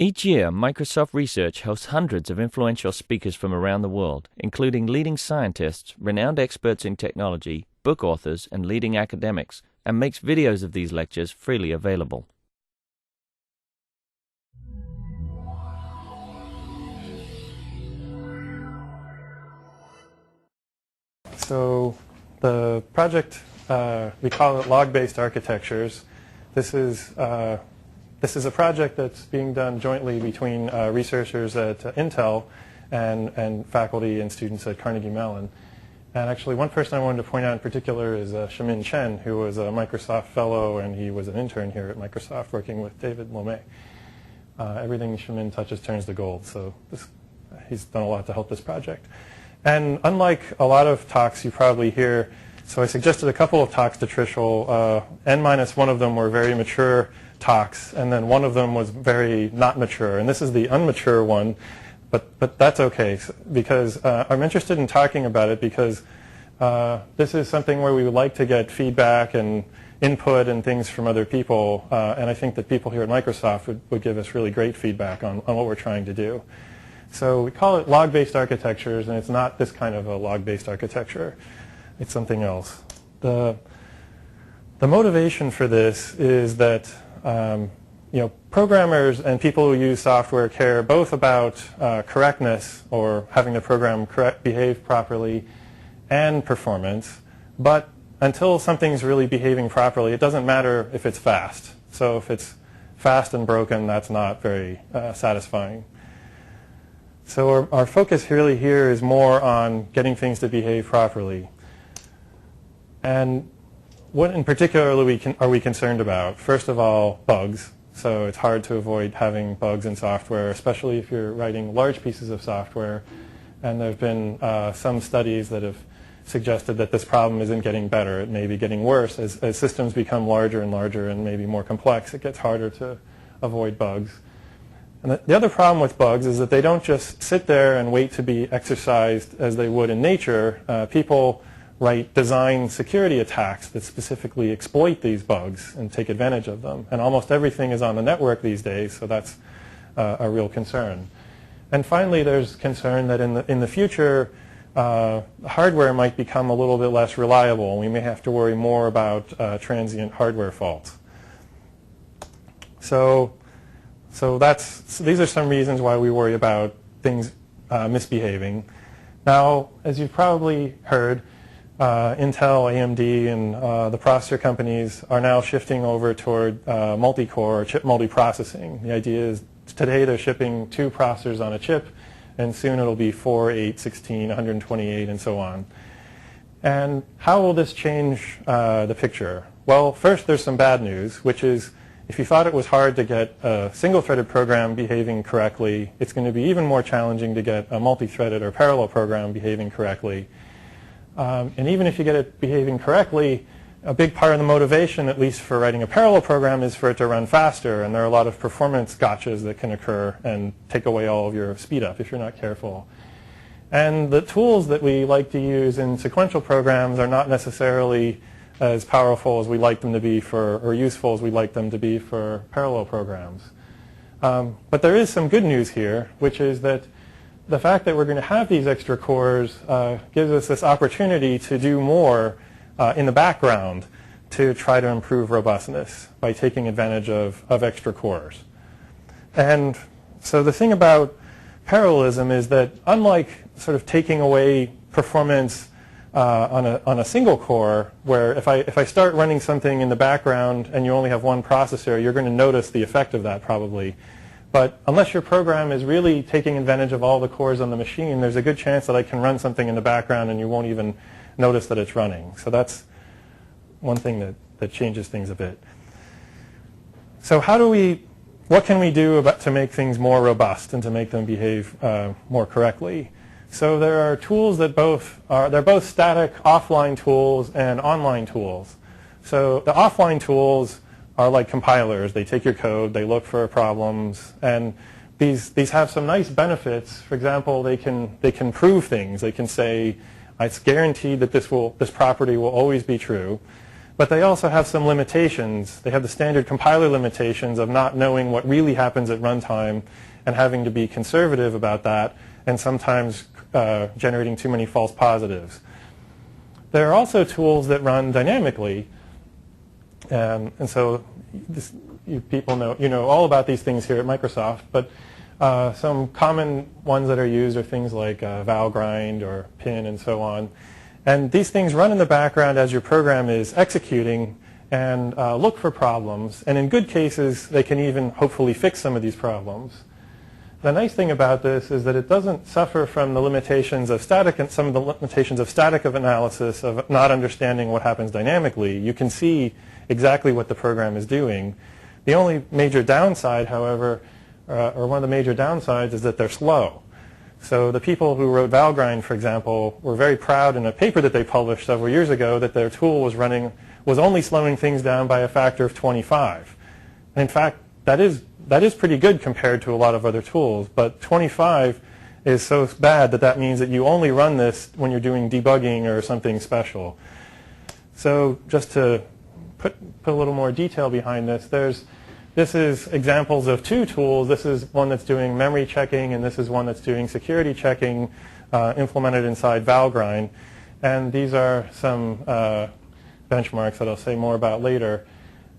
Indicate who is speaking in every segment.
Speaker 1: Each year, Microsoft Research hosts hundreds of influential speakers from around the world, including leading scientists, renowned experts in technology, book authors, and leading academics, and makes videos of these lectures freely available.
Speaker 2: So the project, we call it log-based architectures. This is a project that's being done jointly between researchers at Intel and faculty and students at Carnegie Mellon. And actually, one person I wanted to point out in particular is Xiaomin Chen, who was a Microsoft fellow, and he was an intern here at Microsoft working with David Lemay. Everything Xiaomin touches turns to gold, so he's done a lot to help this project. And unlike a lot of talks you probably hear, so I suggested a couple of talks to Trishul. N-1 of them were very mature talks, and then one of them was very not mature. And this is the unmature one, but that's okay, because I'm interested in talking about it because this is something where we would like to get feedback and input and things from other people. And I think that people here at Microsoft would give us really great feedback on what we're trying to do. So we call it log-based architectures, and it's not this kind of a log-based architecture. It's something else. The motivation for this is that programmers and people who use software care both about correctness or having the program behave properly and performance. But until something's really behaving properly, it doesn't matter if it's fast. So if it's fast and broken, that's not very satisfying. So our focus really here is more on getting things to behave properly. And what in particular are we concerned about? First of all, bugs. So it's hard to avoid having bugs in software, especially if you're writing large pieces of software. And there have been some studies that have suggested that this problem isn't getting better. It may be getting worse. As systems become larger and larger and maybe more complex, it gets harder to avoid bugs. And the other problem with bugs is that they don't just sit there and wait to be exercised as they would in nature. People write design security attacks that specifically exploit these bugs and take advantage of them. And almost everything is on the network these days, so that's a real concern. And finally, there's concern that in the future, hardware might become a little bit less reliable. We may have to worry more about transient hardware faults. So these are some reasons why we worry about things misbehaving. Now, as you've probably heard, Intel, AMD, and the processor companies are now shifting over toward multi-core or chip multiprocessing. The idea is today they're shipping 2 processors on a chip, and soon it'll be 4, 8, 16, 128, and so on. And how will this change the picture? Well, first there's some bad news, which is if you thought it was hard to get a single-threaded program behaving correctly, it's going to be even more challenging to get a multi-threaded or parallel program behaving correctly. And even if you get it behaving correctly, a big part of the motivation, at least for writing a parallel program, is for it to run faster. And there are a lot of performance gotchas that can occur and take away all of your speed up if you're not careful. And the tools that we like to use in sequential programs are not necessarily as powerful as we like them to be or useful as we like them to be for parallel programs. But there is some good news here, which is that the fact that we're going to have these extra cores gives us this opportunity to do more in the background to try to improve robustness by taking advantage of extra cores. And so the thing about parallelism is that unlike sort of taking away performance on a single core, where if I start running something in the background and you only have one processor, you're going to notice the effect of that probably. But unless your program is really taking advantage of all the cores on the machine, there's a good chance that I can run something in the background and you won't even notice that it's running. So that's one thing that changes things a bit. So what can we do to make things more robust and to make them behave more correctly? So there are tools that they're both static offline tools and online tools. So the offline tools are like compilers. They take your code, they look for problems, and these have some nice benefits. For example, they can prove things. They can say, it's guaranteed that this property will always be true. But they also have some limitations. They have the standard compiler limitations of not knowing what really happens at runtime and having to be conservative about that, and sometimes generating too many false positives. There are also tools that run dynamically, and so you people know all about these things here at Microsoft. But some common ones that are used are things like Valgrind or Pin and so on. And these things run in the background as your program is executing and look for problems. And in good cases, they can even hopefully fix some of these problems. The nice thing about this is that it doesn't suffer from the limitations of static and some of the limitations of static analysis, of not understanding what happens dynamically. You can see exactly what the program is doing. The only major downside, however, or one of the major downsides, is that they're slow. So the people who wrote Valgrind, for example, were very proud in a paper that they published several years ago that their tool was only slowing things down by a factor of 25. And in fact, that is pretty good compared to a lot of other tools, but 25 is so bad that means that you only run this when you're doing debugging or something special. So just to put a little more detail behind this, this is examples of two tools. This is one that's doing memory checking, and this is one that's doing security checking implemented inside Valgrind. And these are some benchmarks that I'll say more about later.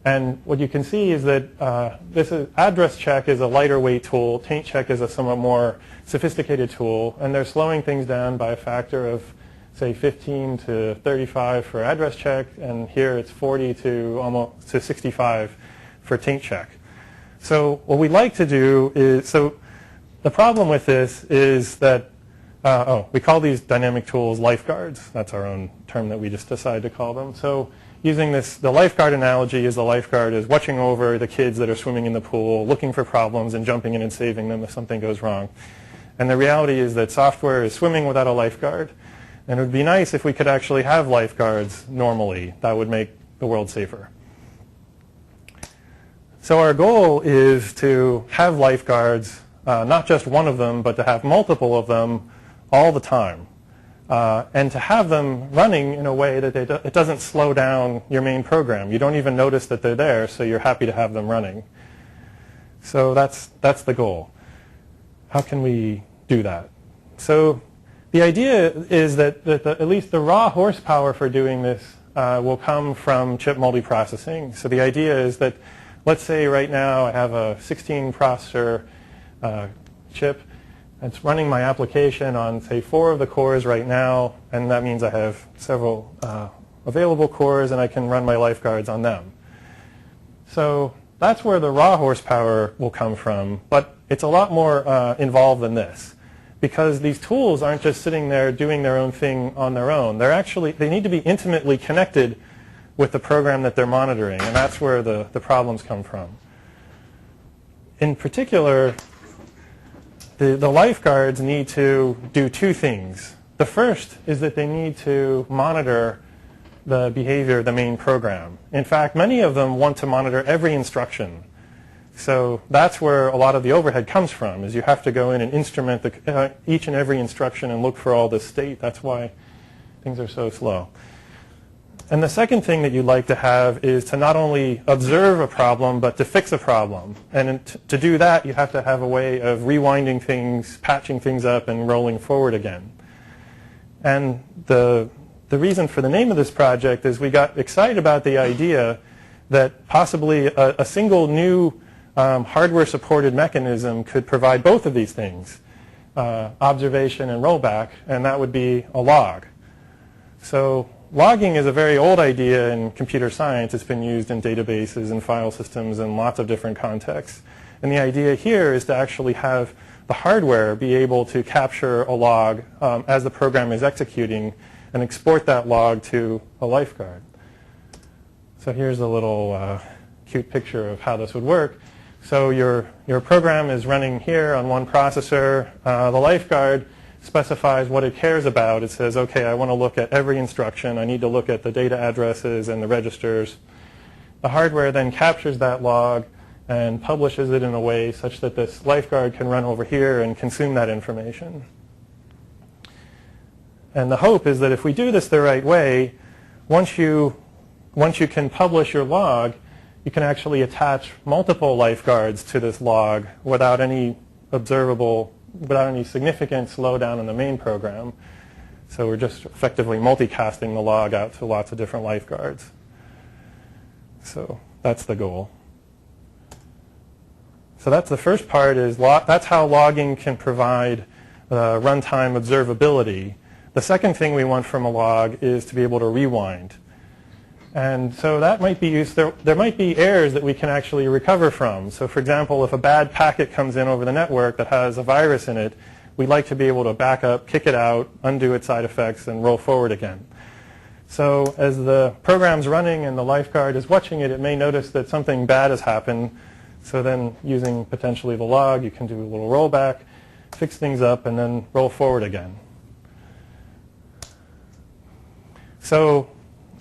Speaker 2: And what you can see is that AddrCheck is a lighter weight tool. Taint check is a somewhat more sophisticated tool. And they're slowing things down by a factor of, say, 15 to 35 for AddrCheck. And here it's 40 to 65 for taint check. So what we like to do is, so the problem with this is that, we call these dynamic tools lifeguards. That's our own term that we just decided to call them. So using the lifeguard analogy is the lifeguard is watching over the kids that are swimming in the pool, looking for problems and jumping in and saving them if something goes wrong. And the reality is that software is swimming without a lifeguard. And it would be nice if we could actually have lifeguards normally. That would make the world safer. So our goal is to have lifeguards, not just one of them, but to have multiple of them all the time. And to have them running in a way that it doesn't slow down your main program. You don't even notice that they're there, so you're happy to have them running. So that's the goal. How can we do that? So the idea is that at least the raw horsepower for doing this will come from chip multiprocessing. So the idea is that, let's say right now I have a 16 processor chip. It's running my application on, say, 4 of the cores right now, and that means I have several available cores, and I can run my lifeguards on them. So that's where the raw horsepower will come from, but it's a lot more involved than this, because these tools aren't just sitting there doing their own thing on their own. They need to be intimately connected with the program that they're monitoring, and that's where the problems come from. In particular, the lifeguards need to do 2 things. The first is that they need to monitor the behavior of the main program. In fact, many of them want to monitor every instruction. So that's where a lot of the overhead comes from, is you have to go in and instrument each and every instruction and look for all the state. That's why things are so slow. And the second thing that you'd like to have is to not only observe a problem, but to fix a problem. And to do that, you have to have a way of rewinding things, patching things up, and rolling forward again. And the reason for the name of this project is we got excited about the idea that possibly a single new hardware-supported mechanism could provide both of these things, observation and rollback, and that would be a log. So logging is a very old idea in computer science. It's been used in databases and file systems in lots of different contexts. And the idea here is to actually have the hardware be able to capture a log as the program is executing and export that log to a lifeguard. So here's a little cute picture of how this would work. So your program is running here on one processor. The lifeguard specifies what it cares about. It says, okay, I want to look at every instruction. I need to look at the data addresses and the registers. The hardware then captures that log and publishes it in a way such that this lifeguard can run over here and consume that information. And the hope is that if we do this the right way, once you once you can publish your log, you can actually attach multiple lifeguards to this log without any significant slowdown in the main program. So we're just effectively multicasting the log out to lots of different lifeguards. So that's the goal. So that's the first part, that's how logging can provide runtime observability. The second thing we want from a log is to be able to rewind. And so that might be used, there might be errors that we can actually recover from. So for example, if a bad packet comes in over the network that has a virus in it, we'd like to be able to back up, kick it out, undo its side effects, and roll forward again. So as the program's running and the lifeguard is watching it, it may notice that something bad has happened. So then using potentially the log, you can do a little rollback, fix things up, and then roll forward again. So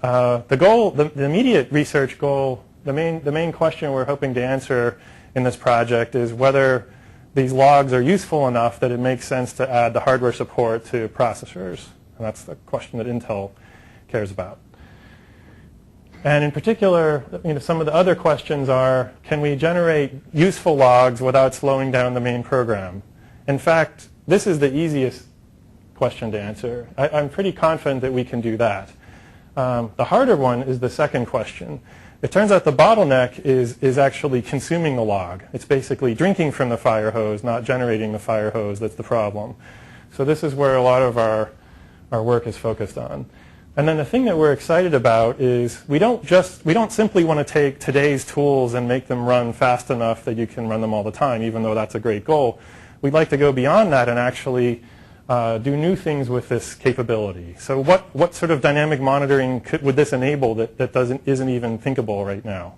Speaker 2: the goal, the immediate research goal, the main question we're hoping to answer in this project is whether these logs are useful enough that it makes sense to add the hardware support to processors. And that's the question that Intel cares about. And in particular, some of the other questions are, can we generate useful logs without slowing down the main program? In fact, this is the easiest question to answer. I'm pretty confident that we can do that. The harder one is the second question. It turns out the bottleneck is actually consuming the log. It's basically drinking from the fire hose, not generating the fire hose that's the problem. So this is where a lot of our work is focused on. And then the thing that we're excited about is we don't simply want to take today's tools and make them run fast enough that you can run them all the time, even though that's a great goal. We'd like to go beyond that and actually do new things with this capability. So what sort of dynamic monitoring would this enable that isn't even thinkable right now?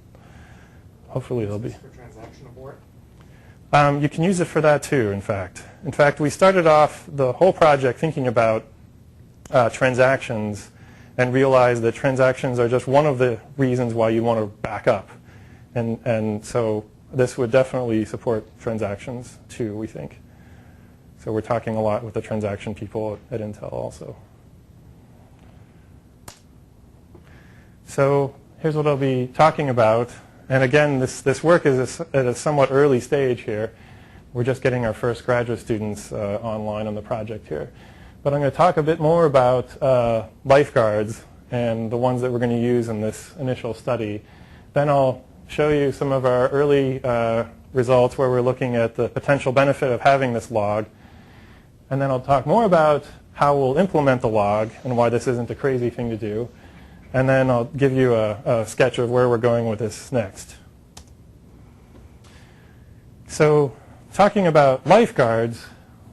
Speaker 2: Hopefully there'll be.
Speaker 3: For transaction abort?
Speaker 2: You can use it for that too, in fact. In fact, we started off the whole project thinking about transactions and realized that transactions are just one of the reasons why you want to back up. And so this would definitely support transactions too, we think. So we're talking a lot with the transaction people at Intel also. So here's what I'll be talking about. And again, this work is at a somewhat early stage here. We're just getting our first graduate students online on the project here. But I'm going to talk a bit more about lifeguards and the ones that we're going to use in this initial study. Then I'll show you some of our early results where we're looking at the potential benefit of having this log. And then I'll talk more about how we'll implement the log and why this isn't a crazy thing to do. And then I'll give you a sketch of where we're going with this next. So talking about lifeguards,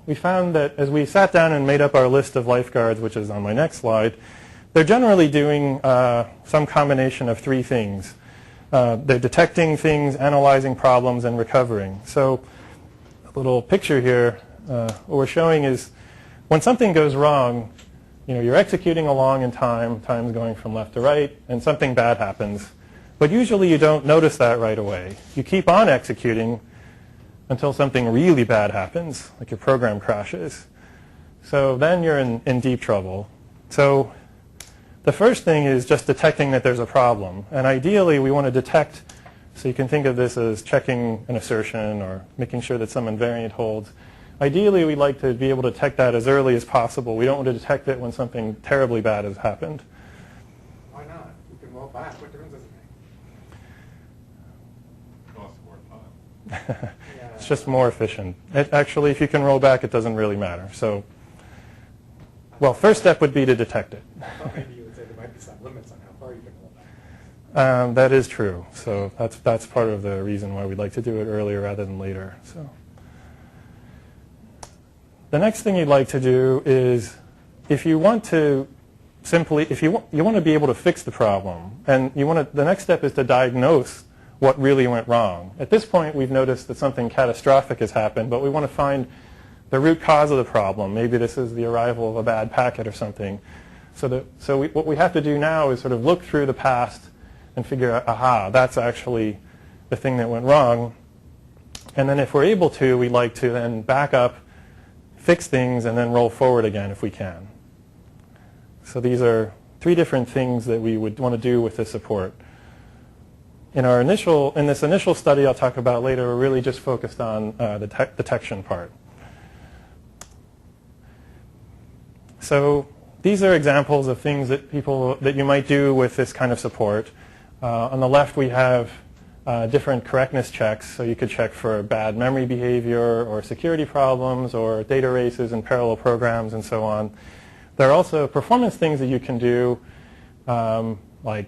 Speaker 2: we found that as we sat down and made up our list of lifeguards, which is on my next slide, they're generally doing some combination of three things. They're detecting things, analyzing problems, and recovering. So a little picture here, what we're showing is when something goes wrong, you're executing along in time, time's going from left to right, and something bad happens. But usually you don't notice that right away. You keep on executing until something really bad happens, like your program crashes. So then you're in deep trouble. So the first thing is just detecting that there's a problem. And ideally, we want to detect, so you can think of this as checking an assertion or making sure that some invariant holds. Ideally, we'd like to be able to detect that as early as possible. We don't want to detect it when something terribly bad has happened.
Speaker 3: Why not? You can roll back. What difference does it make?
Speaker 4: Costs more time.
Speaker 2: It's just more efficient. Actually, if you can roll back, it doesn't really matter. So, well, first step would be to detect it.
Speaker 3: I thought maybe you would say there might be some limits on how far you can roll back.
Speaker 2: That is true. So that's part of the reason why we'd like to do it earlier rather than later. So the next thing you'd like to do is, if you want to simply, you want to be able to fix the problem, and the next step is to diagnose what really went wrong. At this point, we've noticed that something catastrophic has happened, but we want to find the root cause of the problem. Maybe this is the arrival of a bad packet or something. What we have to do now is sort of look through the past and figure out, aha, that's actually the thing that went wrong. And then if we're able to, we'd like to then back up, fix things, and then roll forward again if we can. So these are three different things that we would want to do with this support. In this initial study I'll talk about later, we're really just focused on the detection part. So these are examples of things that you might do with this kind of support. On the left we have different correctness checks, so you could check for bad memory behavior or security problems or data races and parallel programs and so on. There are also performance things that you can do, like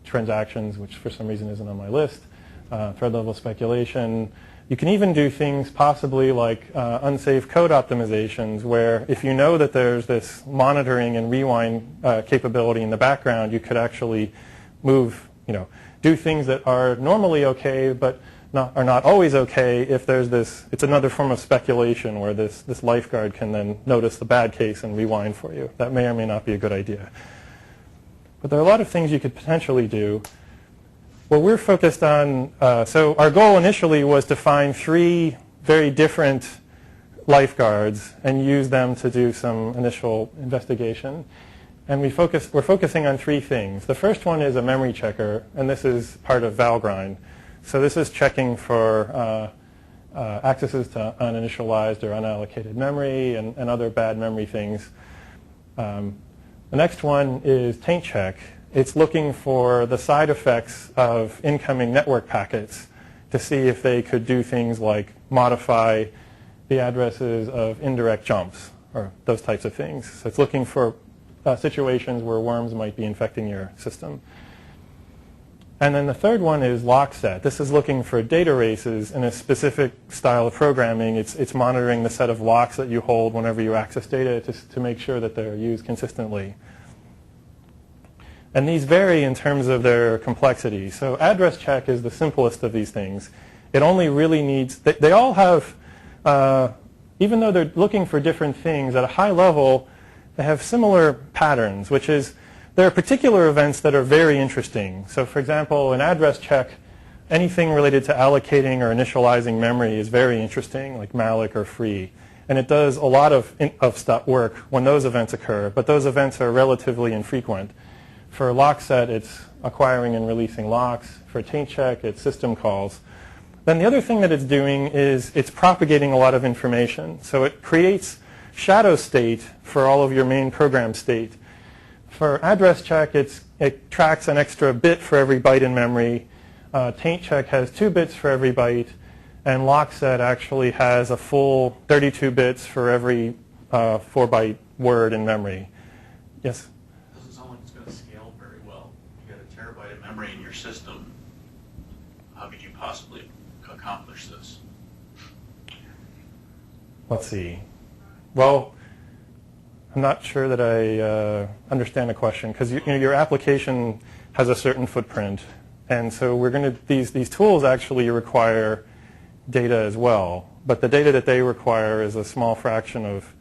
Speaker 2: transactions, which for some reason isn't on my list, thread level speculation. You can even do things possibly like unsafe code optimizations, where if you know that there's this monitoring and rewind capability in the background, you could actually move, do things that are normally okay, but are not always okay if there's this. It's another form of speculation where this lifeguard can then notice the bad case and rewind for you. That may or may not be a good idea. But there are a lot of things you could potentially do. What we're focused on, so our goal initially was to find three very different lifeguards and use them to do some initial investigation. And we're focusing on three things. The first one is a memory checker, and this is part of Valgrind. So this is checking for accesses to uninitialized or unallocated memory and other bad memory things. The next one is taint check. It's looking for the side effects of incoming network packets to see if they could do things like modify the addresses of indirect jumps or those types of things. So it's looking for situations where worms might be infecting your system. And then the third one is LockSet. This is looking for data races in a specific style of programming. It's monitoring the set of locks that you hold whenever you access data to make sure that they're used consistently. And these vary in terms of their complexity. So AddrCheck is the simplest of these things. It only really needs, they all have, even though they're looking for different things, at a high level, they have similar patterns, which is there are particular events that are very interesting. So for example, in AddrCheck, anything related to allocating or initializing memory is very interesting, like malloc or free. And it does a lot of work when those events occur, but those events are relatively infrequent. For LockSet, it's acquiring and releasing locks. For taint check, it's system calls. Then the other thing that it's doing is it's propagating a lot of information. So it creates shadow state for all of your main program state. For AddrCheck, it tracks an extra bit for every byte in memory. Taint check has 2 bits for every byte. And LockSet actually has a full 32 bits for every 4-byte word in memory. Yes?
Speaker 5: Doesn't sound like it's going to scale very well. You got a terabyte of memory in your system. How could you possibly accomplish this?
Speaker 2: Let's see. Well, I'm not sure that I understand the question, because your application has a certain footprint, and so we're going to these tools actually require data as well, but the data that they require is a small fraction of,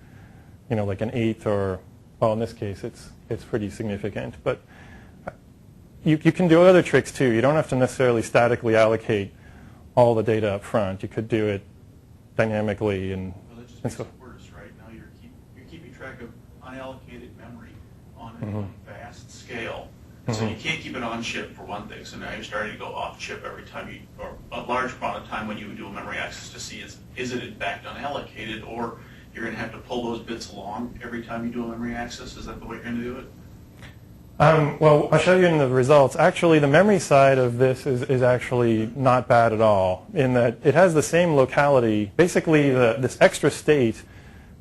Speaker 2: like an eighth, or well, in this case, it's pretty significant. But you can do other tricks too. You don't have to necessarily statically allocate all the data up front. You could do it dynamically and so.
Speaker 5: Right now, you're keeping track of unallocated memory on a vast scale. And so you can't keep it on chip for one thing. So now you're starting to go off chip every time or a large amount of time when you do a memory access to see is it in fact unallocated, or you're going to have to pull those bits along every time you do a memory access. Is that the way you're going to do it?
Speaker 2: Well, I'll show you in the results. Actually, the memory side of this is actually not bad at all, in that it has the same locality. Basically, this extra state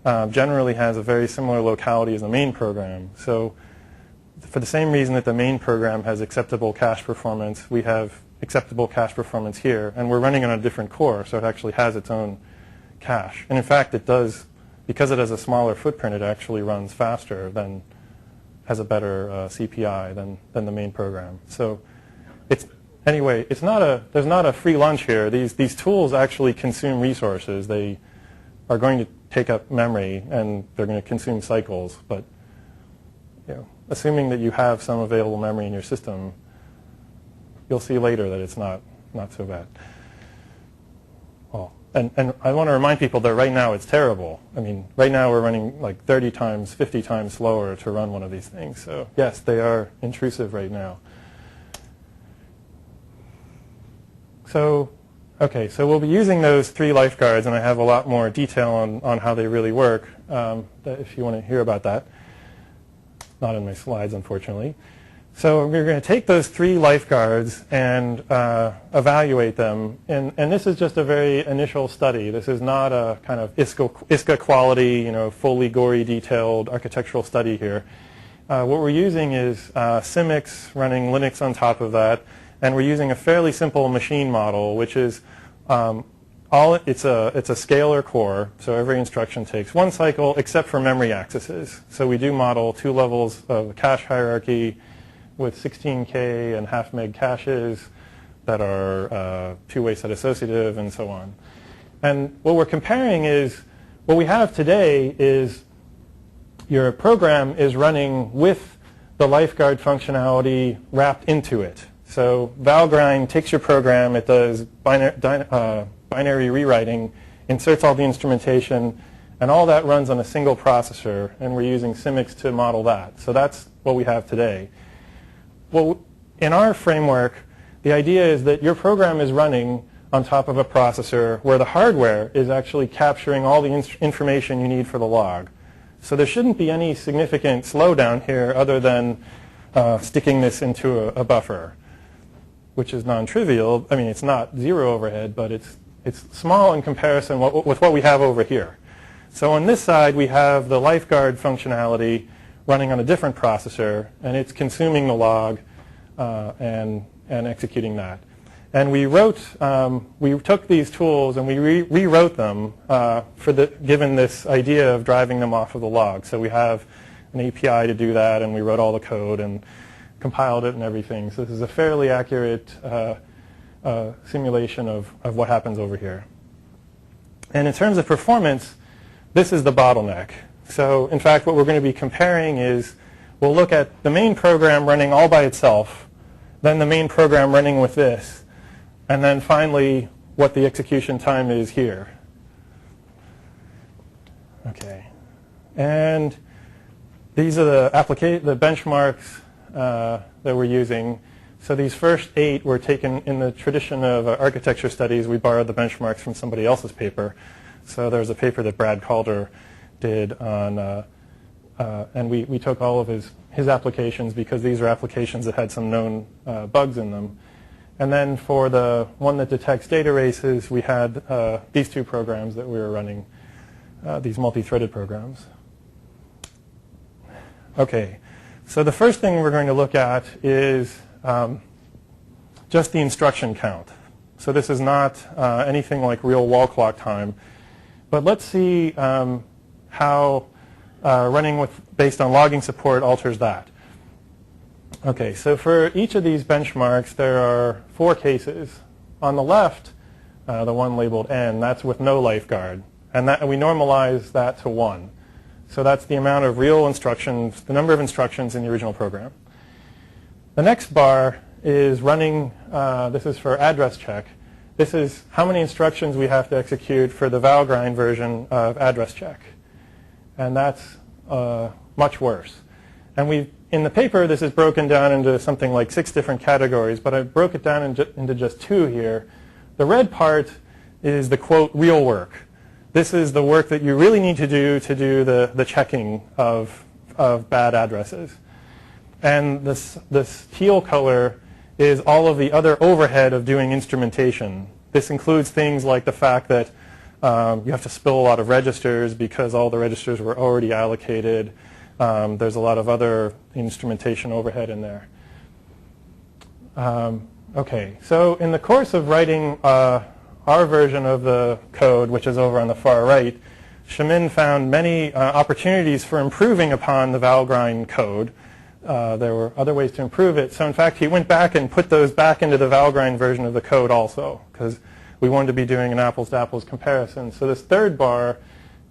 Speaker 2: generally has a very similar locality as the main program. So for the same reason that the main program has acceptable cache performance, we have acceptable cache performance here. And we're running on a different core, so it actually has its own cache. And in fact, it does, because it has a smaller footprint, it actually runs faster than, has a better CPI than the main program. So anyway, there's not a free lunch here. These tools actually consume resources. They are going to take up memory, and they're going to consume cycles. But assuming that you have some available memory in your system, you'll see later that it's not so bad. Well, And I want to remind people that right now it's terrible. I mean, right now we're running like 30 times, 50 times slower to run one of these things. So yes, they are intrusive right now. So, okay, so we'll be using those 3 lifeguards, and I have a lot more detail on how they really work if you want to hear about that. Not in my slides, unfortunately. So we're going to take those 3 lifeguards and evaluate them. And this is just a very initial study. This is not a kind of ISCA quality, fully gory, detailed architectural study here. What we're using is Symix running Linux on top of that. And we're using a fairly simple machine model, which is it's a scalar core. So every instruction takes 1 cycle, except for memory accesses. So we do model 2 levels of cache hierarchy with 16K and half meg caches that are 2-way set associative and so on. And what we're comparing is, what we have today is your program is running with the lifeguard functionality wrapped into it. So Valgrind takes your program, it does binary rewriting, inserts all the instrumentation, and all that runs on a single processor, and we're using Symix to model that. So that's what we have today. Well, in our framework, the idea is that your program is running on top of a processor where the hardware is actually capturing all the information you need for the log. So there shouldn't be any significant slowdown here other than sticking this into a buffer, which is non-trivial. I mean, it's not 0 overhead, but it's small in comparison with what we have over here. So on this side, we have the lifeguard functionality running on a different processor, and it's consuming the log and executing that. And we took these tools and we rewrote them given this idea of driving them off of the log. So we have an API to do that, and we wrote all the code and compiled it and everything. So this is a fairly accurate simulation of what happens over here. And in terms of performance, this is the bottleneck. So in fact, what we're going to be comparing is we'll look at the main program running all by itself, then the main program running with this, and then finally what the execution time is here. Okay. And these are the benchmarks that we're using. So these first 8 were taken in the tradition of architecture studies. We borrowed the benchmarks from somebody else's paper. So there's a paper that Brad Calder did on, and we took all of his applications because these are applications that had some known bugs in them. And then for the one that detects data races, we had these 2 programs that we were running, these multi-threaded programs. Okay, so the first thing we're going to look at is just the instruction count. So this is not anything like real wall clock time. But let's see how running based on logging support alters that. Okay, so for each of these benchmarks, there are 4 cases. On the left, the one labeled N, that's with no lifeguard. And we normalize that to 1. So that's the amount of real instructions, the number of instructions in the original program. The next bar is running, this is for AddrCheck. This is how many instructions we have to execute for the Valgrind version of AddrCheck. And that's much worse. And in the paper, this is broken down into something like 6 different categories, but I broke it down into just 2 here. The red part is the, quote, real work. This is the work that you really need to do the checking of bad addresses. And this teal color is all of the other overhead of doing instrumentation. This includes things like the fact that you have to spill a lot of registers because all the registers were already allocated. There's a lot of other instrumentation overhead in there. Okay, so in the course of writing our version of the code, which is over on the far right, Shamin found many opportunities for improving upon the Valgrind code. There were other ways to improve it. So in fact, he went back and put those back into the Valgrind version of the code also, because we wanted to be doing an apples-to-apples comparison. So this third bar,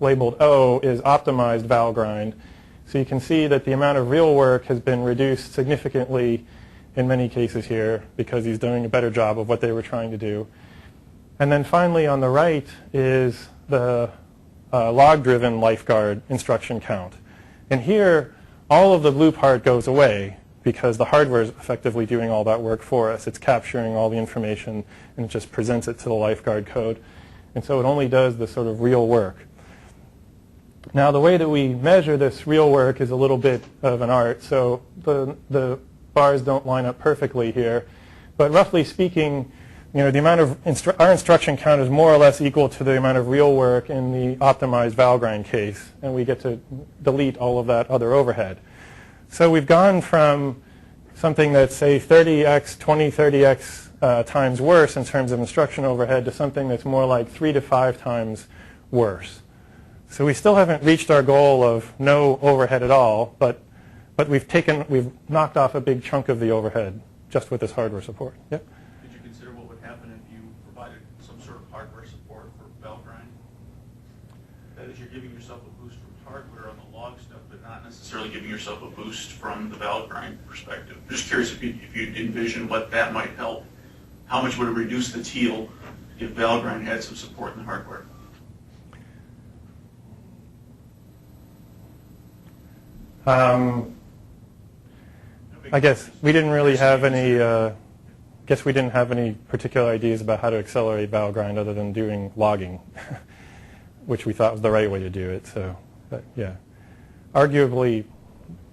Speaker 2: labeled O, is optimized Valgrind. So you can see that the amount of real work has been reduced significantly in many cases here because he's doing a better job of what they were trying to do. And then finally on the right is the log-driven lifeguard instruction count. And here, all of the blue part goes away because the hardware is effectively doing all that work for us. It's capturing all the information and it just presents it to the lifeguard code. And so it only does the sort of real work. Now the way that we measure this real work is a little bit of an art. So the bars don't line up perfectly here. But roughly speaking, the amount of our instruction count is more or less equal to the amount of real work in the optimized Valgrind case, and we get to delete all of that other overhead. So we've gone from something that's, say, 30x, 30x times worse in terms of instruction overhead to something that's more like 3 to 5 times worse. So we still haven't reached our goal of no overhead at all, but we've knocked off a big chunk of the overhead just with this hardware support. Yep.
Speaker 5: That is, you're giving yourself a boost from hardware on the log stuff, but not necessarily giving yourself a boost from the Valgrind perspective. I'm just curious if you envision what that might help. How much would it reduce the teal if Valgrind had some support in the hardware?
Speaker 2: I guess we didn't really have any. We didn't have any particular ideas about how to accelerate Valgrind other than doing logging. Which we thought was the right way to do it. So, but yeah, arguably,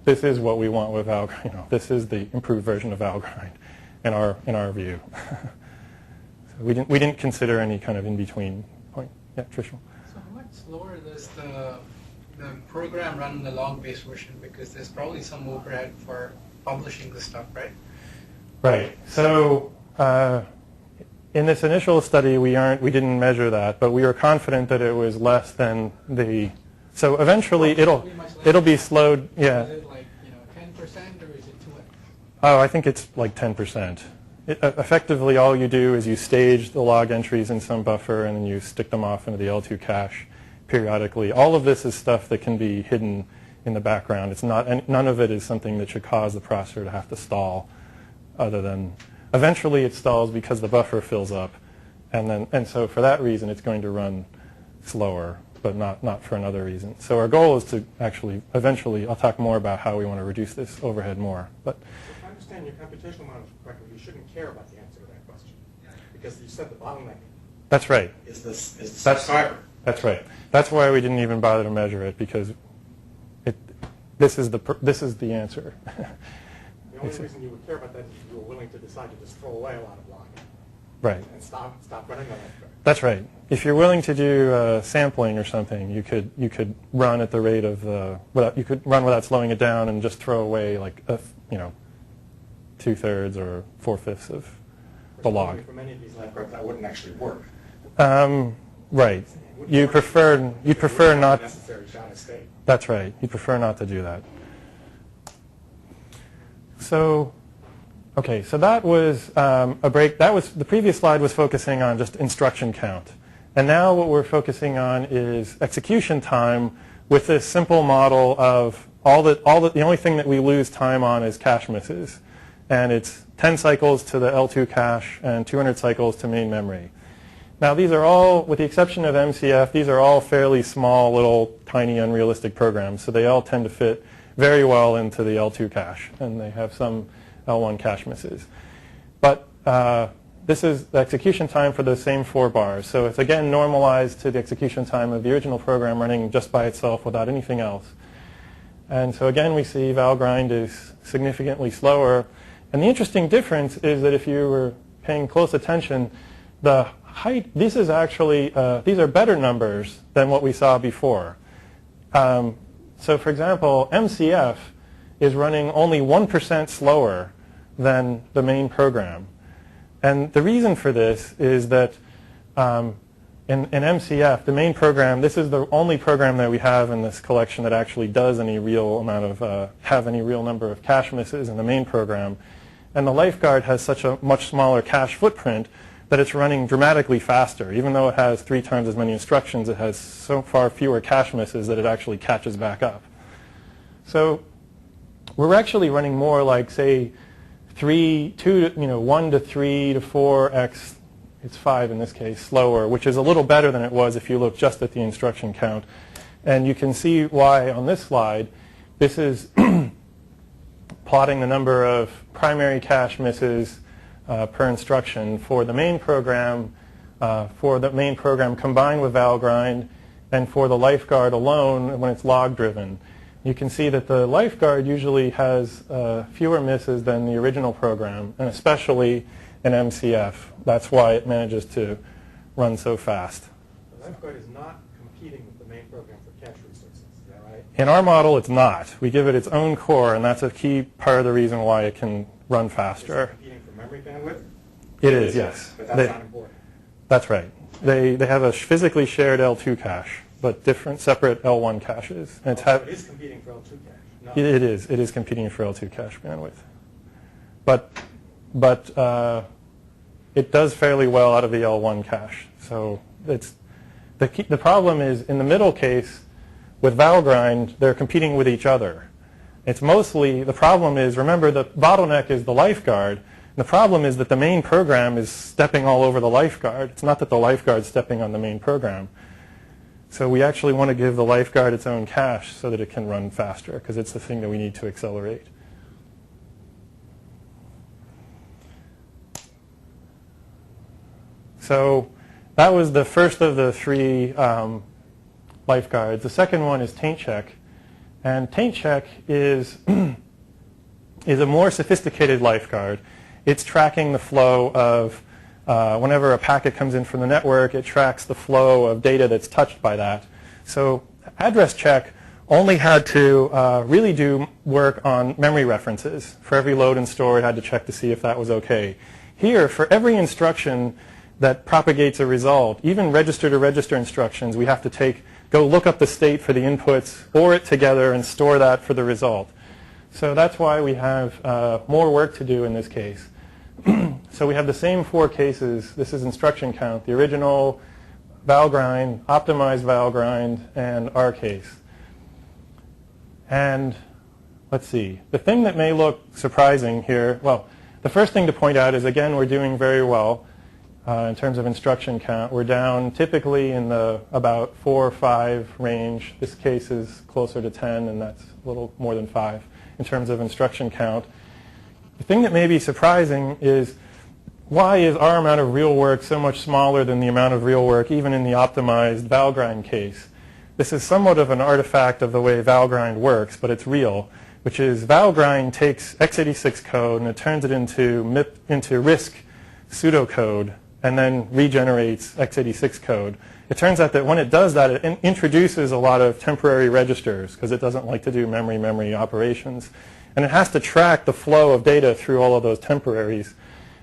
Speaker 2: this is what we want with Valgrind. This is the improved version of Valgrind, in our view. So we didn't consider any kind of in between point. Yeah, Trishul.
Speaker 4: So how much slower does the program run in the log-based version? Because there's probably some overhead for publishing the stuff, right?
Speaker 2: Right. So. In this initial study, we didn't measure that, but we were confident that it was less than the. So eventually, it'll be slowed. Yeah.
Speaker 4: Is it like 10% or is it 2x?
Speaker 2: Oh, I think it's like 10%. Effectively, all you do is you stage the log entries in some buffer, and then you stick them off into the L2 cache periodically. All of this is stuff that can be hidden in the background. It's not. None of it is something that should cause the processor to have to stall, other than. Eventually, it stalls because the buffer fills up, and so for that reason, it's going to run slower, but not for another reason. So our goal is to actually eventually. I'll talk more about how we want to reduce this overhead more. But
Speaker 3: if I understand your computational model correctly, you shouldn't care about the answer to that question because you said the bottleneck.
Speaker 2: That's right.
Speaker 3: Is the subscriber.
Speaker 2: That's right. That's why we didn't even bother to measure it because this is the answer.
Speaker 3: The only reason you would care about that is if you were willing to decide to just throw away a lot of logging.
Speaker 2: Right.
Speaker 3: And stop running the lifeguard.
Speaker 2: That's right. If you're willing to do sampling or something, you could run at the rate of you could run without slowing it down and just throw away like 2/3 or 4/5 of the log.
Speaker 3: For many of these lifeguards, that wouldn't actually work.
Speaker 2: Right. You prefer not.
Speaker 3: Necessary shot of state.
Speaker 2: That's right. You prefer not to do that. So, okay, so that was a break. That was the previous slide was focusing on just instruction count, and now what we're focusing on is execution time with this simple model of the only thing that we lose time on is cache misses, and it's 10 cycles to the L2 cache and 200 cycles to main memory. Now these are all, with the exception of MCF, these are all fairly small, little, tiny, unrealistic programs, so they all tend to fit very well into the L2 cache, and they have some L1 cache misses. But this is the execution time for those same 4 bars. So it's again normalized to the execution time of the original program running just by itself without anything else. And so again, we see Valgrind is significantly slower. And the interesting difference is that if you were paying close attention, the height, these are better numbers than what we saw before. So for example, MCF is running only 1% slower than the main program. And the reason for this is that in MCF, the main program, this is the only program that we have in this collection that actually does any real amount of, have any real number of cache misses in the main program. And the Lifeguard has such a much smaller cache footprint that it's running dramatically faster. Even though it has 3 times as many instructions, it has so far fewer cache misses that it actually catches back up. So we're actually running more like, say, 1 to 3 to 4x it's 5 in this case, slower, which is a little better than it was if you look just at the instruction count. And you can see why on this slide. This is plotting the number of primary cache misses per instruction for the main program combined with Valgrind, and for the Lifeguard alone when it's log driven. You can see that the Lifeguard usually has fewer misses than the original program, and especially in MCF. That's why it manages to run so fast.
Speaker 3: The Lifeguard is not competing with the main program for cache resources, is that right?
Speaker 2: In our model, it's not. We give it its own core, and that's a key part of the reason why it can run faster.
Speaker 3: Is it competing for memory bandwidth?
Speaker 2: It is, yes.
Speaker 3: But that's not important.
Speaker 2: That's right. They have a physically shared L2 cache, but different, separate L1 caches. And
Speaker 3: So it is competing for L2 cache. No.
Speaker 2: It is. It is competing for L2 cache bandwidth. But it does fairly well out of the L1 cache. So it's the problem is in the middle case with Valgrind, they're competing with each other. It's mostly, the problem is, remember the bottleneck is the Lifeguard. The problem is that the main program is stepping all over the Lifeguard. It's not that the Lifeguard's stepping on the main program. So we actually want to give the Lifeguard its own cache so that it can run faster, because it's the thing that we need to accelerate. So that was the first of the 3 Lifeguards. The second one is taint check. And taint check is a more sophisticated Lifeguard. It's tracking the flow of, whenever a packet comes in from the network, it tracks the flow of data that's touched by that. So AddrCheck only had to really do work on memory references. For every load and store, it had to check to see if that was okay. Here, for every instruction that propagates a result, even register-to-register instructions, we have to go look up the state for the inputs, OR it together, and store that for the result. So that's why we have more work to do in this case. So we have the same 4 cases. This is instruction count, the original Valgrind, optimized Valgrind, and our case. And let's see. The thing that may look surprising here, well, the first thing to point out is, again, we're doing very well in terms of instruction count. We're down typically in the about 4 or 5 range. This case is closer to 10, and that's a little more than 5 in terms of instruction count. The thing that may be surprising is, why is our amount of real work so much smaller than the amount of real work even in the optimized Valgrind case? This is somewhat of an artifact of the way Valgrind works, but it's real, which is Valgrind takes x86 code and it turns it into RISC pseudocode and then regenerates x86 code. It turns out that when it does that, it introduces a lot of temporary registers because it doesn't like to do memory operations. And it has to track the flow of data through all of those temporaries.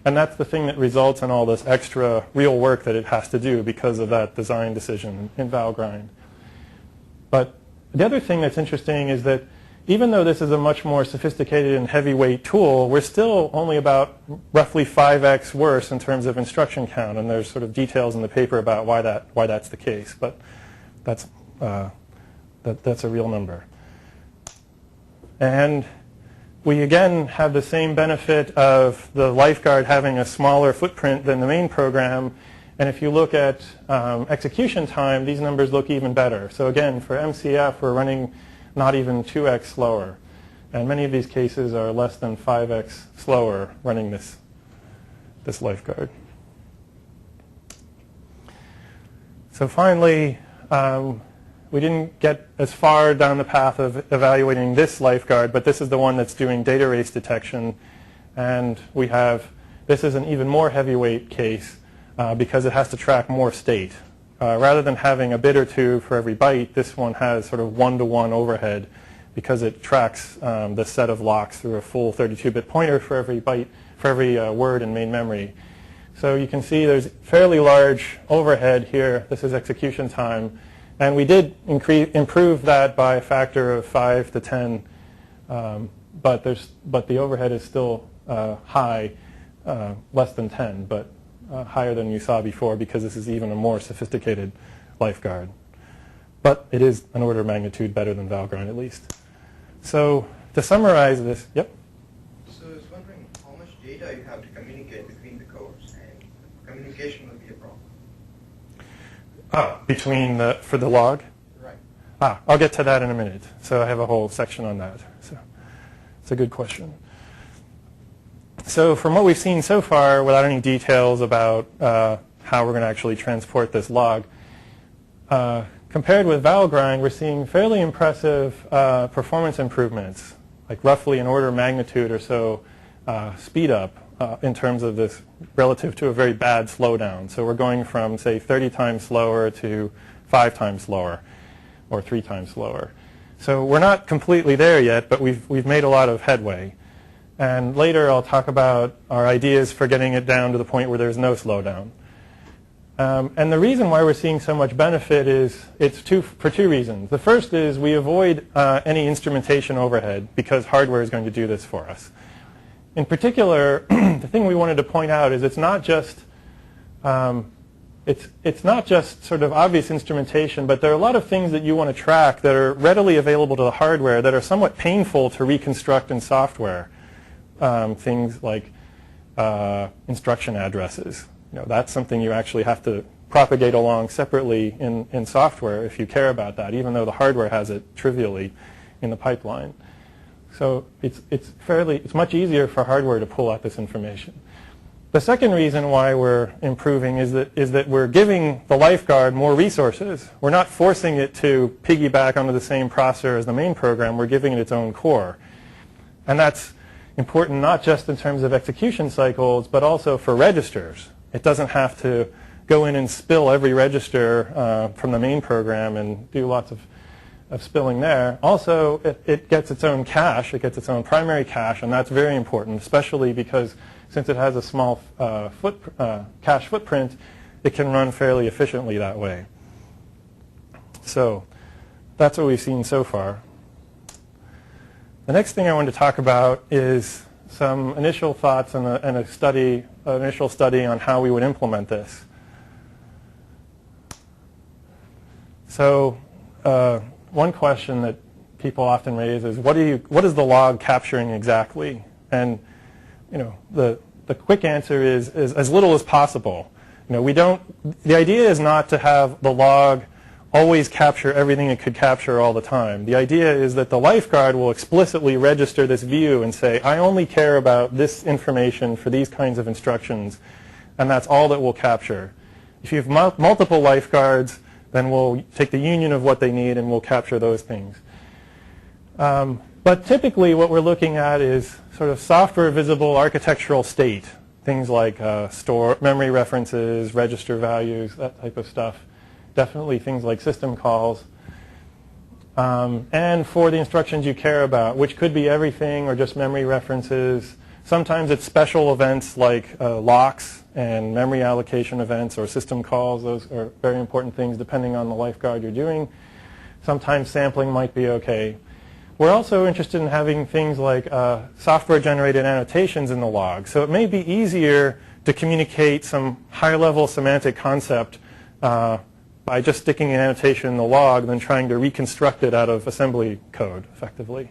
Speaker 2: And that's the thing that results in all this extra real work that it has to do because of that design decision in Valgrind. But the other thing that's interesting is that even though this is a much more sophisticated and heavyweight tool, we're still only about roughly 5x worse in terms of instruction count. And there's sort of details in the paper about why that's the case. But that's a real number. And we again have the same benefit of the Lifeguard having a smaller footprint than the main program. And if you look at execution time, these numbers look even better. So again, for MCF, we're running not even 2x slower. And many of these cases are less than 5x slower running this Lifeguard. So finally, we didn't get as far down the path of evaluating this Lifeguard, but this is the one that's doing data race detection. And this is an even more heavyweight case because it has to track more state. Rather than having a bit or 2 for every byte, this one has sort of 1-to-1 overhead because it tracks the set of locks through a full 32-bit pointer for every byte, for every word in main memory. So you can see there's fairly large overhead here. This is execution time. And we did improve that by a factor of 5 to 10, but the overhead is still high, less than 10, but higher than you saw before because this is even a more sophisticated Lifeguard. But it is an order of magnitude better than Valgrind at least. So to summarize this, yep?
Speaker 6: So I was wondering how much data you have to communicate between the cores, and communication
Speaker 2: For the log?
Speaker 4: Right.
Speaker 2: I'll get to that in a minute. So I have a whole section on that. So it's a good question. So from what we've seen so far, without any details about how we're going to actually transport this log, compared with Valgrind, we're seeing fairly impressive performance improvements, like roughly an order of magnitude or so speed up in terms of this relative to a very bad slowdown. So we're going from, say, 30 times slower to 5 times slower or 3 times slower. So we're not completely there yet, but we've made a lot of headway. And later I'll talk about our ideas for getting it down to the point where there's no slowdown. And the reason why we're seeing so much benefit is for two reasons. The first is we avoid any instrumentation overhead because hardware is going to do this for us. In particular, the thing we wanted to point out is it's not just sort of obvious instrumentation, but there are a lot of things that you want to track that are readily available to the hardware that are somewhat painful to reconstruct in software. Things like instruction addresses. That's something you actually have to propagate along separately in software if you care about that, even though the hardware has it trivially in the pipeline. So it's much easier for hardware to pull out this information. The second reason why we're improving is that we're giving the Lifeguard more resources. We're not forcing it to piggyback onto the same processor as the main program. We're giving it its own core. And that's important not just in terms of execution cycles, but also for registers. It doesn't have to go in and spill every register from the main program and do lots of spilling there. Also, it gets its own cache. It gets its own primary cache, and that's very important, especially because since it has a small cache footprint, it can run fairly efficiently that way. So that's what we've seen so far. The next thing I want to talk about is some initial thoughts and an initial study on how we would implement this. So one question that people often raise is, what is the log capturing exactly? And the quick answer is as little as possible. The idea is not to have the log always capture everything it could capture all the time. The idea is that the Lifeguard will explicitly register this view and say, I only care about this information for these kinds of instructions, and that's all that we'll capture. If you have multiple Lifeguards, then we'll take the union of what they need and we'll capture those things. But typically what we're looking at is sort of software visible architectural state, things like store memory references, register values, that type of stuff. Definitely things like system calls. And for the instructions you care about, which could be everything or just memory references. Sometimes it's special events like locks and memory allocation events or system calls. Those are very important things depending on the Lifeguard you're doing. Sometimes sampling might be okay. We're also interested in having things like software-generated annotations in the log. So it may be easier to communicate some high-level semantic concept by just sticking an annotation in the log than trying to reconstruct it out of assembly code effectively.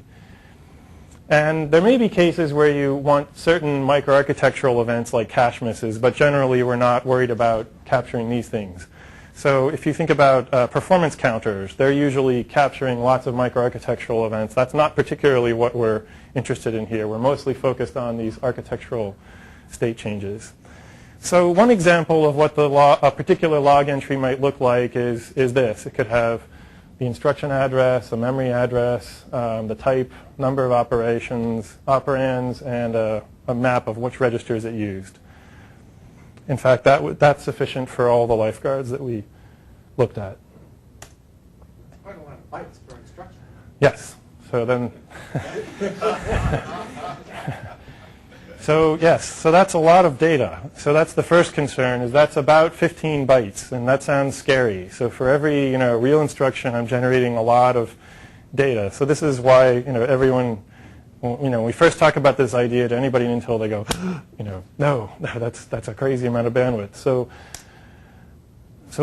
Speaker 2: And there may be cases where you want certain microarchitectural events like cache misses, but generally we're not worried about capturing these things. So if you think about performance counters, they're usually capturing lots of microarchitectural events. That's not particularly what we're interested in here. We're mostly focused on these architectural state changes. So one example of what a particular log entry might look like is this. It could have the instruction address, a memory address, the type, number of operations, operands, and a map of which registers it used. In fact, that's sufficient for all the Lifeguards that we looked at.
Speaker 3: Quite a lot of bytes per instruction.
Speaker 2: Yes. So then, so that's a lot of data. So that's the first concern, is that's about 15 bytes, and that sounds scary. So for every real instruction, I'm generating a lot of data. So this is why everyone. We first talk about this idea to anybody until they go, no, that's a crazy amount of bandwidth. So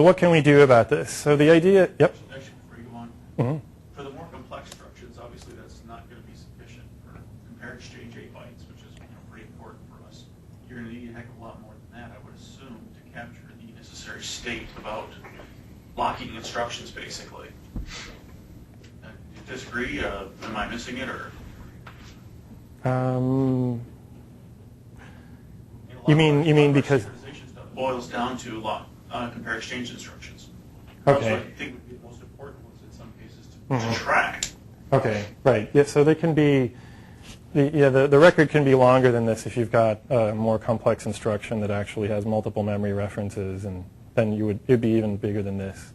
Speaker 2: what can we do about this? So the idea, yep.
Speaker 5: Actually, before you go on, for the more complex structures, obviously that's not going to be sufficient for compare exchange 8 bytes, which is pretty important for us. You're going to need a heck of a lot more than that, I would assume, to capture the necessary state about locking instructions, basically. Do you disagree? Am I missing it, or?
Speaker 2: You mean because
Speaker 5: Stuff boils down to compare exchange instructions.
Speaker 2: Okay.
Speaker 5: What I think would be most important was in some cases to track.
Speaker 2: Okay, right. Yeah, so they can be the record can be longer than this if you've got a more complex instruction that actually has multiple memory references, and then it'd be even bigger than this.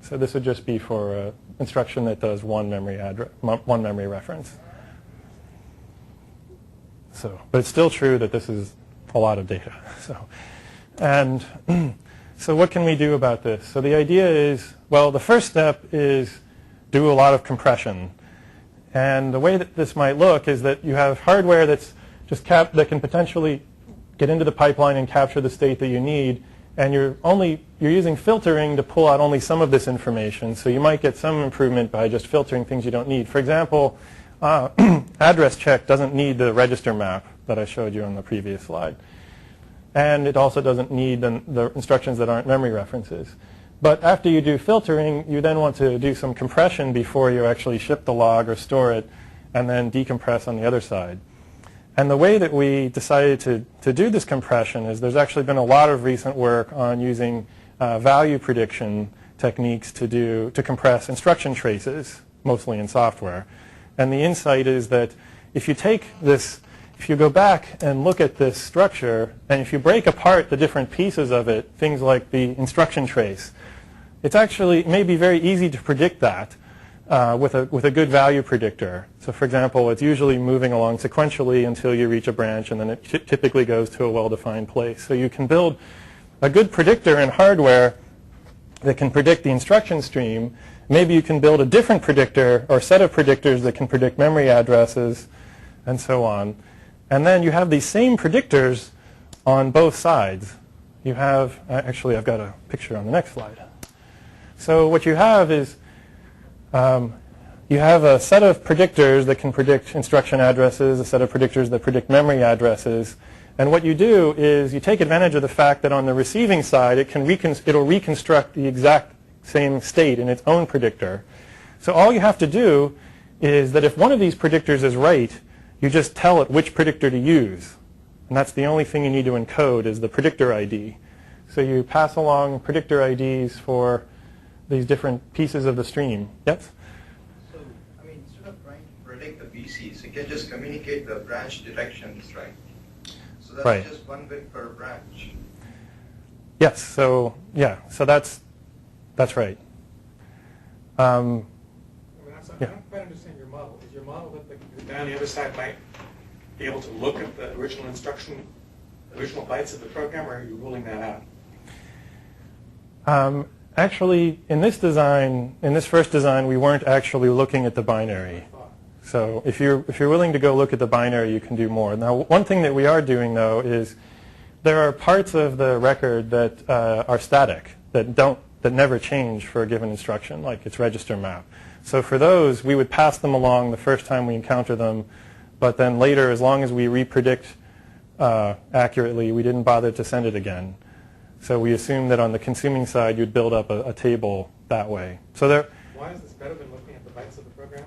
Speaker 2: So this would just be for an instruction that does one memory reference. So, but it's still true that this is a lot of data. So what can we do about this? So the idea is, well, the first step is do a lot of compression. And the way that this might look is that you have hardware that's just that can potentially get into the pipeline and capture the state that you need, and you're using filtering to pull out only some of this information. So you might get some improvement by just filtering things you don't need. For example, AddrCheck doesn't need the register map that I showed you on the previous slide. And it also doesn't need the instructions that aren't memory references. But after you do filtering, you then want to do some compression before you actually ship the log or store it, and then decompress on the other side. And the way that we decided to do this compression is there's actually been a lot of recent work on using value prediction techniques to compress instruction traces, mostly in software. And the insight is that if you go back and look at this structure, and if you break apart the different pieces of it, things like the instruction trace, it may be very easy to predict that with a good value predictor. So for example, it's usually moving along sequentially until you reach a branch, and then it typically goes to a well-defined place. So you can build a good predictor in hardware that can predict the instruction stream. Maybe you can build a different predictor or set of predictors that can predict memory addresses, and so on. And then you have these same predictors on both sides. You have, actually I've got a picture on the next slide. So what you have is you have a set of predictors that can predict instruction addresses, a set of predictors that predict memory addresses. And what you do is you take advantage of the fact that on the receiving side it'll reconstruct the exact same state in its own predictor. So all you have to do is that if one of these predictors is right, you just tell it which predictor to use. And that's the only thing you need to encode is the predictor ID. So you pass along predictor IDs for these different pieces of the stream. Yes?
Speaker 6: So, instead of trying to predict the PCs, you can just communicate the branch directions, right? So that's
Speaker 2: right.
Speaker 6: Just one bit per branch.
Speaker 2: Yes. So that's right.
Speaker 3: I'm not quite understand your model. Is your model that the guy on the other side might be able to look at the original original bytes of the program, or are you ruling that out?
Speaker 2: Actually, in this first design, we weren't actually looking at the binary. So if you're willing to go look at the binary, you can do more. Now, one thing that we are doing, though, is there are parts of the record that are static, that never change for a given instruction, like its register map. So for those, we would pass them along the first time we encounter them, but then later, as long as we repredict accurately, we didn't bother to send it again. So we assume that on the consuming side, you'd build up a table that way. So
Speaker 3: why is this better than looking at the bytes of the program?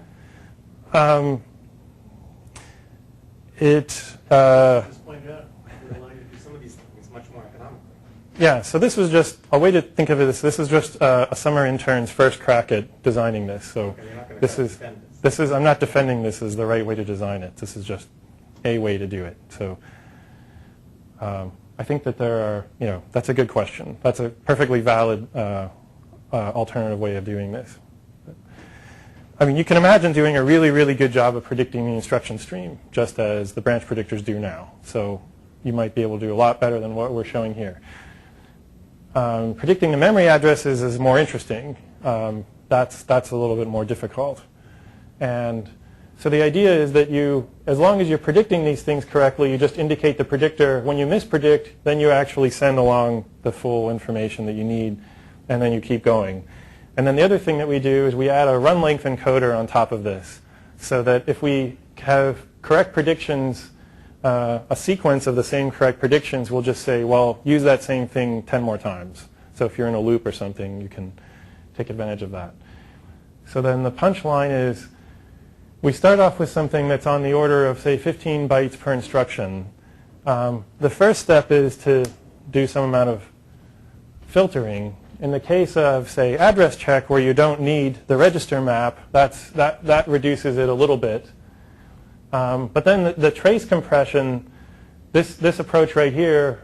Speaker 2: Just
Speaker 3: pointed out you're allowing you to do some of these things much more economically.
Speaker 2: Yeah, so this was just a way to think of it as this is just a summer intern's first crack at designing this. So
Speaker 3: okay, you're not going to defend
Speaker 2: this is I'm not defending this as the right way to design it. This is just a way to do it. So I think that there are, that's a good question. That's a perfectly valid alternative way of doing this. You can imagine doing a really, really good job of predicting the instruction stream, just as the branch predictors do now. So you might be able to do a lot better than what we're showing here. Predicting the memory addresses is more interesting. That's a little bit more difficult. And so the idea is that as long as you're predicting these things correctly, you just indicate the predictor. When you mispredict, then you actually send along the full information that you need, and then you keep going. And then the other thing that we do is we add a run length encoder on top of this, so that if we have correct predictions, a sequence of the same correct predictions, we'll just say, well, use that same thing 10 more times. So if you're in a loop or something, you can take advantage of that. So then the punchline is we start off with something that's on the order of, say, 15 bytes per instruction. The first step is to do some amount of filtering. In the case of, say, AddrCheck, where you don't need the register map, that reduces it a little bit. But then the trace compression, this approach right here,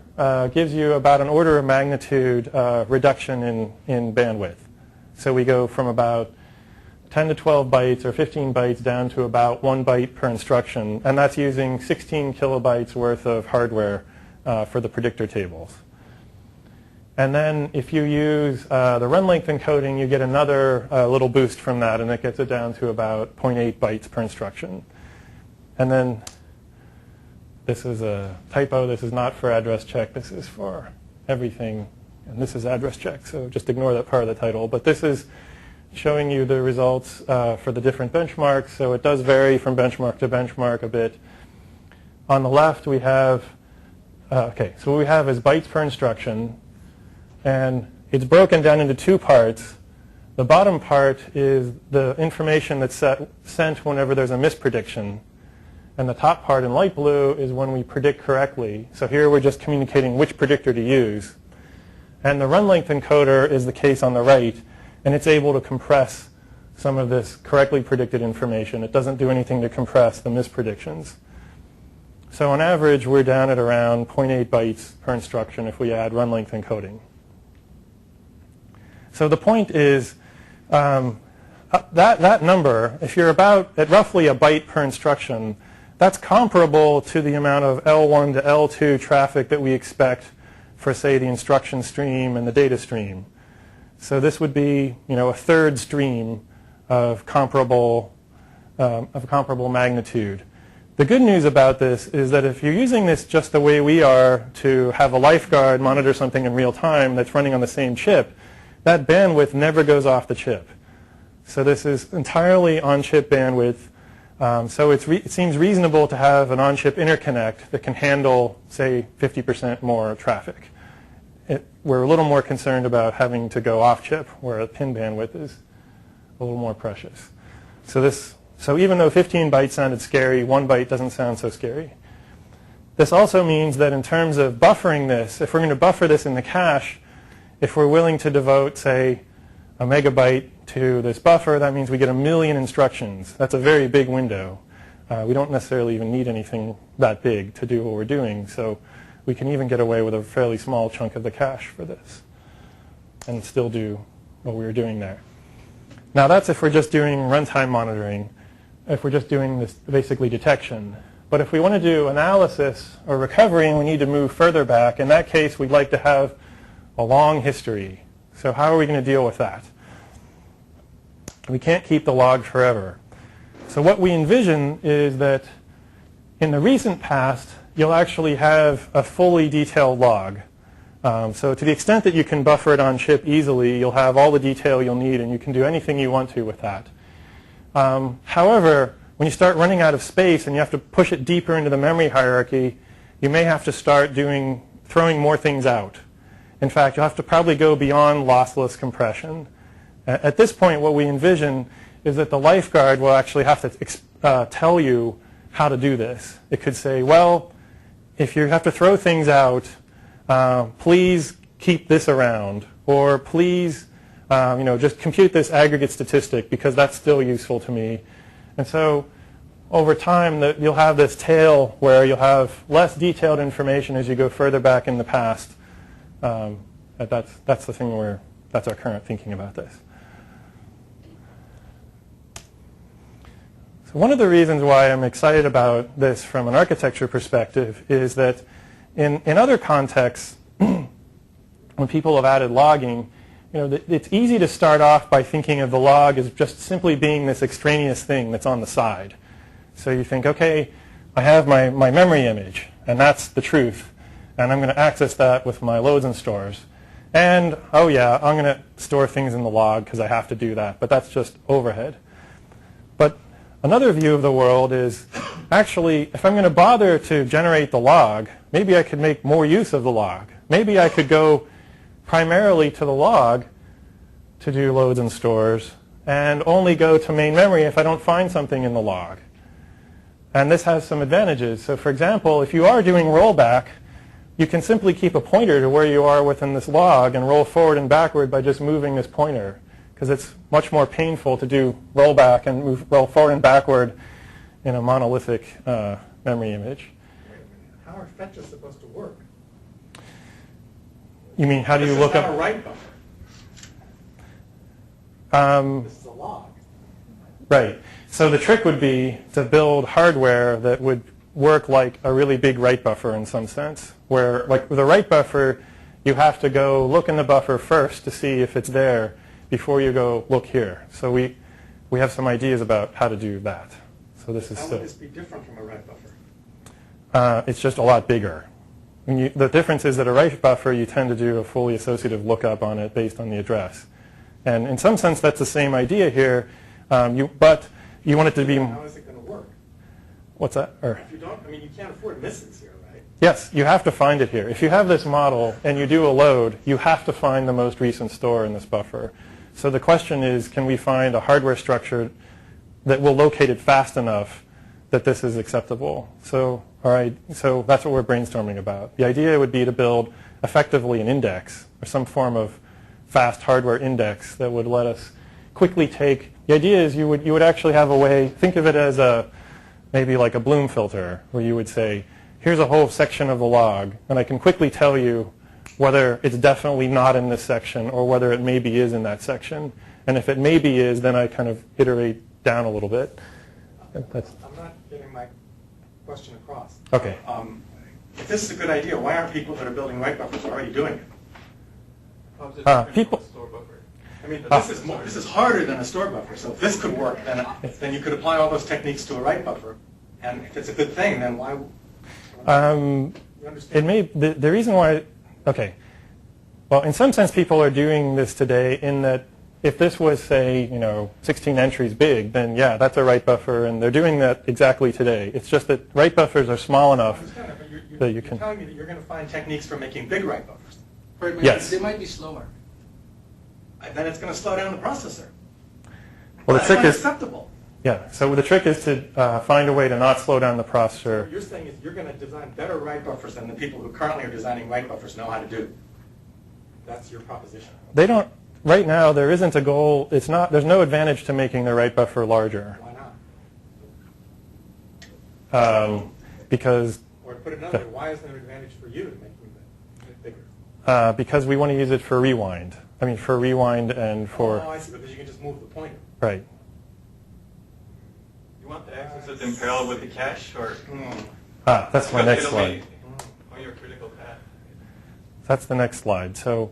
Speaker 2: gives you about an order of magnitude reduction in bandwidth. So we go from about 10 to 12 bytes or 15 bytes down to about 1 byte per instruction. And that's using 16 kilobytes worth of hardware for the predictor tables. And then if you use the run length encoding, you get another little boost from that, and it gets it down to about 0.8 bytes per instruction. And then this is a typo. This is not for AddrCheck. This is for everything. And this is AddrCheck, so just ignore that part of the title. But this is showing you the results for the different benchmarks. So it does vary from benchmark to benchmark a bit. On the left, we have, so what we have is bytes per instruction. And it's broken down into two parts. The bottom part is the information that's sent whenever there's a misprediction. And the top part in light blue is when we predict correctly. So here we're just communicating which predictor to use. And the run length encoder is the case on the right. And it's able to compress some of this correctly predicted information. It doesn't do anything to compress the mispredictions. So on average, we're down at around 0.8 bytes per instruction if we add run length encoding. So the point is that number, if you're about at roughly a byte per instruction, that's comparable to the amount of L1 to L2 traffic that we expect for, say, the instruction stream and the data stream. So this would be, a third stream of comparable magnitude. The good news about this is that if you're using this just the way we are to have a Lifeguard monitor something in real time that's running on the same chip, that bandwidth never goes off the chip. So this is entirely on-chip bandwidth. So it seems reasonable to have an on-chip interconnect that can handle, say, 50% more traffic. We're a little more concerned about having to go off-chip, where the pin bandwidth is a little more precious. So even though 15 bytes sounded scary, 1 byte doesn't sound so scary. This also means that in terms of buffering this, if we're going to buffer this in the cache, if we're willing to devote, say, a megabyte to this buffer, that means we get 1 million instructions. That's a very big window. We don't necessarily even need anything that big to do what we're doing. So we can even get away with a fairly small chunk of the cache for this and still do what we were doing there. Now that's if we're just doing runtime monitoring, if we're just doing this basically detection. But if we want to do analysis or recovery and we need to move further back, in that case we'd like to have a long history. So how are we going to deal with that? We can't keep the log forever. So what we envision is that in the recent past, you'll actually have a fully detailed log. So to the extent that you can buffer it on chip easily, you'll have all the detail you'll need and you can do anything you want to with that. However, when you start running out of space and you have to push it deeper into the memory hierarchy, you may have to start throwing more things out. In fact, you'll have to probably go beyond lossless compression. At this point, what we envision is that the Lifeguard will actually have to tell you how to do this. It could say, well, if you have to throw things out, please keep this around, or please just compute this aggregate statistic because that's still useful to me. And so over time, you'll have this tail where you'll have less detailed information as you go further back in the past. That's the thing that's our current thinking about this. So one of the reasons why I'm excited about this from an architecture perspective is that in other contexts, when people have added logging, it's easy to start off by thinking of the log as just simply being this extraneous thing that's on the side. So you think, okay, I have my memory image, and that's the truth. And I'm going to access that with my loads and stores. And, oh yeah, I'm going to store things in the log because I have to do that. But that's just overhead. But another view of the world is, actually, if I'm going to bother to generate the log, maybe I could make more use of the log. Maybe I could go primarily to the log to do loads and stores, and only go to main memory if I don't find something in the log. And this has some advantages. So for example, if you are doing rollback, you can simply keep a pointer to where you are within this log and roll forward and backward by just moving this pointer, because it's much more painful to do rollback and roll forward and backward in a monolithic memory image.
Speaker 3: Wait a minute. How are fetches supposed to work?
Speaker 2: You mean how do you look
Speaker 3: This is
Speaker 2: up?
Speaker 3: not a write buffer. This is a log.
Speaker 2: Right. So the trick would be to build hardware that would work like a really big write buffer in some sense, where like with a write buffer, you have to go look in the buffer first to see if it's there before you go look here. So we have some ideas about how to do that. So this is
Speaker 3: How
Speaker 2: still.
Speaker 3: would this be different from a write buffer?
Speaker 2: It's just a lot bigger. The difference is that a write buffer, you tend to do a fully associative lookup on it based on the address. And in some sense, that's the same idea here, but you want it to be...
Speaker 3: How is it going to work?
Speaker 2: What's that? Or,
Speaker 3: If you don't, I mean, you can't afford misses here, right?
Speaker 2: yes, you have to find it here. If you have this model and you do a load, you have to find the most recent store in this buffer. So the question is, can we find a hardware structure that will locate it fast enough that this is acceptable? So, all right, so that's what we're brainstorming about. The idea would be to build effectively an index or some form of fast hardware index that would let us quickly take. The idea is you would actually have a way. Think of it as maybe like a Bloom filter, where you would say, here's a whole section of the log, and I can quickly tell you whether it's definitely not in this section or whether it maybe is in that section. And if it maybe is, then I kind of iterate down a little bit. That's,
Speaker 3: I'm not getting my question across.
Speaker 2: okay.
Speaker 3: If this is a good idea, why aren't people that are building write buffers already doing it?
Speaker 2: People.
Speaker 3: I mean, this is harder than a store buffer. So if this could work, then you could apply all those techniques to a write buffer. And if it's a good thing, then why? You understand?
Speaker 2: It may the reason why. Okay. Well, in some sense, people are doing this today in that if this was, say, 16 entries big, then yeah, that's a write buffer, and they're doing that exactly today. It's just that write buffers are small enough that you can.
Speaker 3: You're telling me that you're going to find techniques for making big write buffers.
Speaker 2: Yes.
Speaker 4: They might be slower.
Speaker 3: And then it's going to slow down the processor.
Speaker 2: Well, the
Speaker 3: That's
Speaker 2: trick is.
Speaker 3: unacceptable.
Speaker 2: Yeah. So the trick is to find a way to not slow down the processor.
Speaker 3: What you're saying is you're going to design better write buffers than the people who currently are designing write buffers know how to do. That's your proposition.
Speaker 2: They don't. Right now, there isn't a goal. It's not. There's no advantage to making the write buffer larger.
Speaker 3: Why not?
Speaker 2: Because.
Speaker 3: Or to put it another way, why is there an advantage for you to making it bigger?
Speaker 2: Because we want to use it for rewind. I mean, for rewind and for.
Speaker 3: Oh, I see. Because you can just move the pointer.
Speaker 2: Right.
Speaker 5: You want the access that's in parallel with the cache, or
Speaker 2: That's my next
Speaker 5: it'll
Speaker 2: slide.
Speaker 5: be on your critical path?
Speaker 2: That's the next slide. So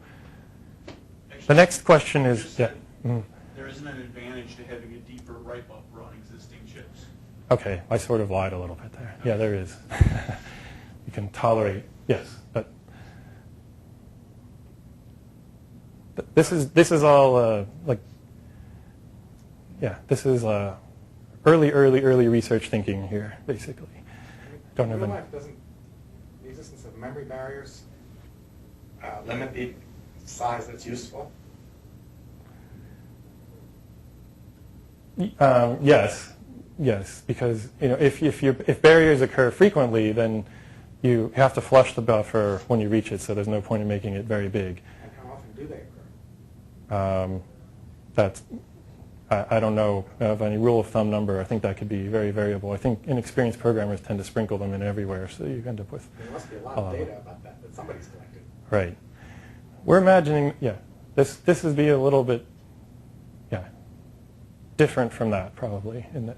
Speaker 5: Actually,
Speaker 2: the next question
Speaker 5: you
Speaker 2: is.
Speaker 5: just
Speaker 2: Yeah.
Speaker 5: said
Speaker 2: Mhm.
Speaker 5: there isn't an advantage to having a deeper write buffer on existing chips.
Speaker 2: Okay, I sort of lied a little bit there. Yeah, there is. You can tolerate. Yes, but this is all like. Yeah, this is early research thinking here, basically. Don't
Speaker 3: In
Speaker 2: have
Speaker 3: real
Speaker 2: any.
Speaker 3: life, doesn't the existence of memory barriers limit the size that's useful?
Speaker 2: Yes, because if barriers occur frequently, then you have to flush the buffer when you reach it, so there's no point in making it very big.
Speaker 3: And how often do they occur?
Speaker 2: I don't know of any rule of thumb number. I think that could be very variable. I think inexperienced programmers tend to sprinkle them in everywhere, so you end up with.
Speaker 3: There must be a lot of data about that somebody's collected.
Speaker 2: Right. We're imagining, this would be a little bit, different from that probably. In that,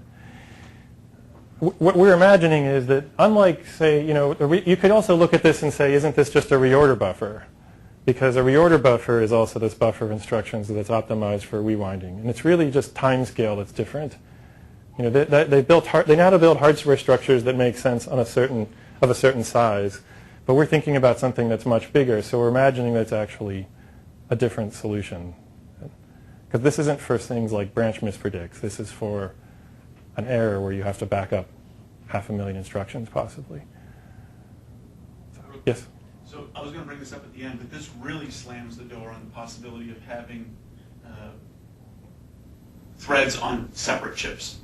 Speaker 2: what we're imagining is that unlike, say, you could also look at this and say, isn't this just a reorder buffer? Because a reorder buffer is also this buffer of instructions that's optimized for rewinding, and it's really just time scale that's different. They know how to build hardware structures that make sense on a certain size, but we're thinking about something that's much bigger. So we're imagining that it's actually a different solution, because this isn't for things like branch mispredicts. This is for an error where you have to back up 500,000 instructions possibly. So, yes.
Speaker 5: So was going to bring this up at the end, but this really slams the door on the possibility of having threads on separate chips.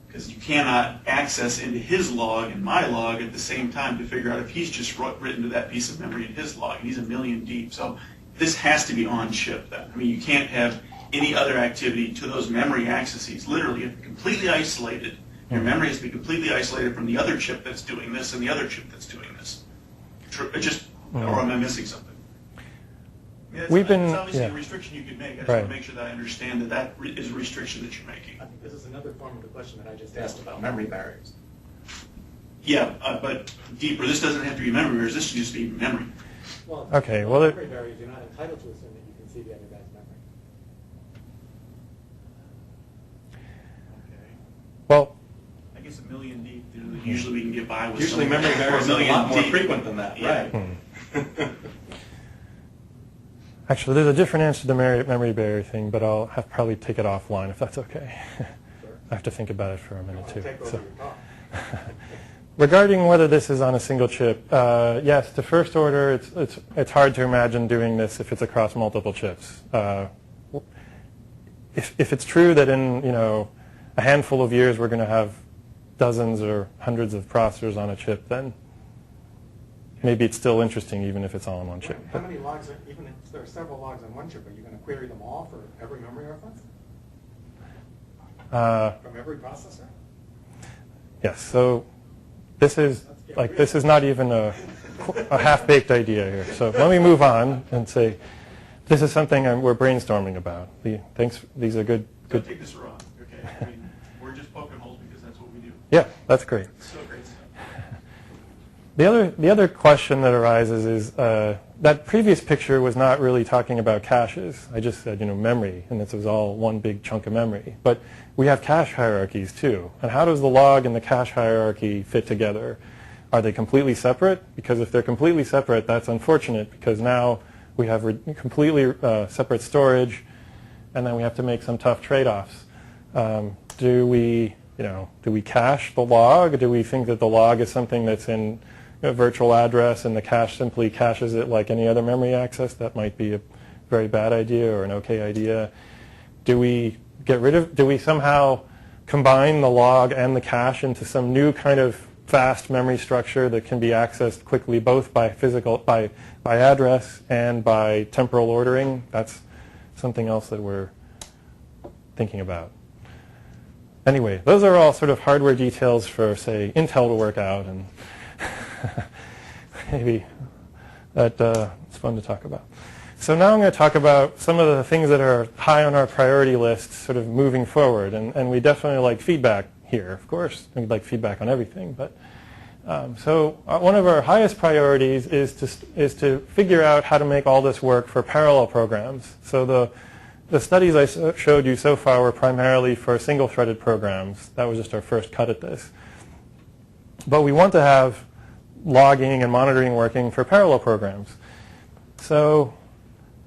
Speaker 5: Because you cannot access into his log and my log at the same time to figure out if he's just written to that piece of memory in his log, and he's a million deep. So this has to be on chip then. I mean, you can't have any other activity to those memory accesses. Literally, you have to be completely isolated. Your memory has to be completely isolated from the other chip that's doing this and the other chip that's doing this. Or am I missing something? Yeah, it's obviously a restriction you could make. I just want to make sure that I understand that that is a restriction that you're making.
Speaker 3: I think this is another form of the question that I just asked about memory barriers.
Speaker 5: Yeah, but deeper. This doesn't have to be memory barriers. This should just be memory.
Speaker 3: Well,
Speaker 2: okay.
Speaker 3: Memory barriers, you're not entitled to assume that you can see the other guy's memory.
Speaker 5: Okay.
Speaker 2: Well,
Speaker 5: I guess a million deep. Usually we can get by with
Speaker 3: usually
Speaker 5: something
Speaker 3: memory barriers are a lot more
Speaker 5: deep.
Speaker 3: frequent than that,
Speaker 5: Yeah.
Speaker 3: right?
Speaker 2: actually, there's a different answer to the memory barrier thing, but I'll have to probably take it offline if that's okay.
Speaker 3: Sure.
Speaker 2: I have to think about it for a minute too.
Speaker 3: Take over your talk.
Speaker 2: Regarding whether this is on a single chip, yes, to first order, it's hard to imagine doing this if it's across multiple chips. If it's true that in a handful of years we're going to have dozens or hundreds of processors on a chip, then maybe it's still interesting even if it's all on one chip.
Speaker 3: How many logs, even if there are several logs on one chip, are you going to query them all for every memory reference? From every processor?
Speaker 2: Yes, so this is not even a half-baked idea here. So let me move on and say this is something we're brainstorming about. These are good.
Speaker 5: Don't take this wrong, okay? I mean, we're just poking holes because that's what we do.
Speaker 2: Yeah, that's great.
Speaker 5: So great stuff.
Speaker 2: The other question that arises is that previous picture was not really talking about caches. I just said memory, and this was all one big chunk of memory. But we have cache hierarchies too. And how does the log and the cache hierarchy fit together? Are they completely separate? Because if they're completely separate, that's unfortunate because now we have completely separate storage, and then we have to make some tough trade-offs. Do we cache the log? Do we think that the log is something that's in a virtual address and the cache simply caches it like any other memory access? That might be a very bad idea or an okay idea. Do we somehow combine the log and the cache into some new kind of fast memory structure that can be accessed quickly both by address and by temporal ordering? That's something else that we're thinking about. Anyway, those are all sort of hardware details for, say, Intel to work out, and maybe it's fun to talk about. So now I'm going to talk about some of the things that are high on our priority list sort of moving forward. And we definitely like feedback here, of course. We'd like feedback on everything. But one of our highest priorities is to figure out how to make all this work for parallel programs. So the studies I showed you so far were primarily for single-threaded programs. That was just our first cut at this. But we want to have logging and monitoring working for parallel programs. So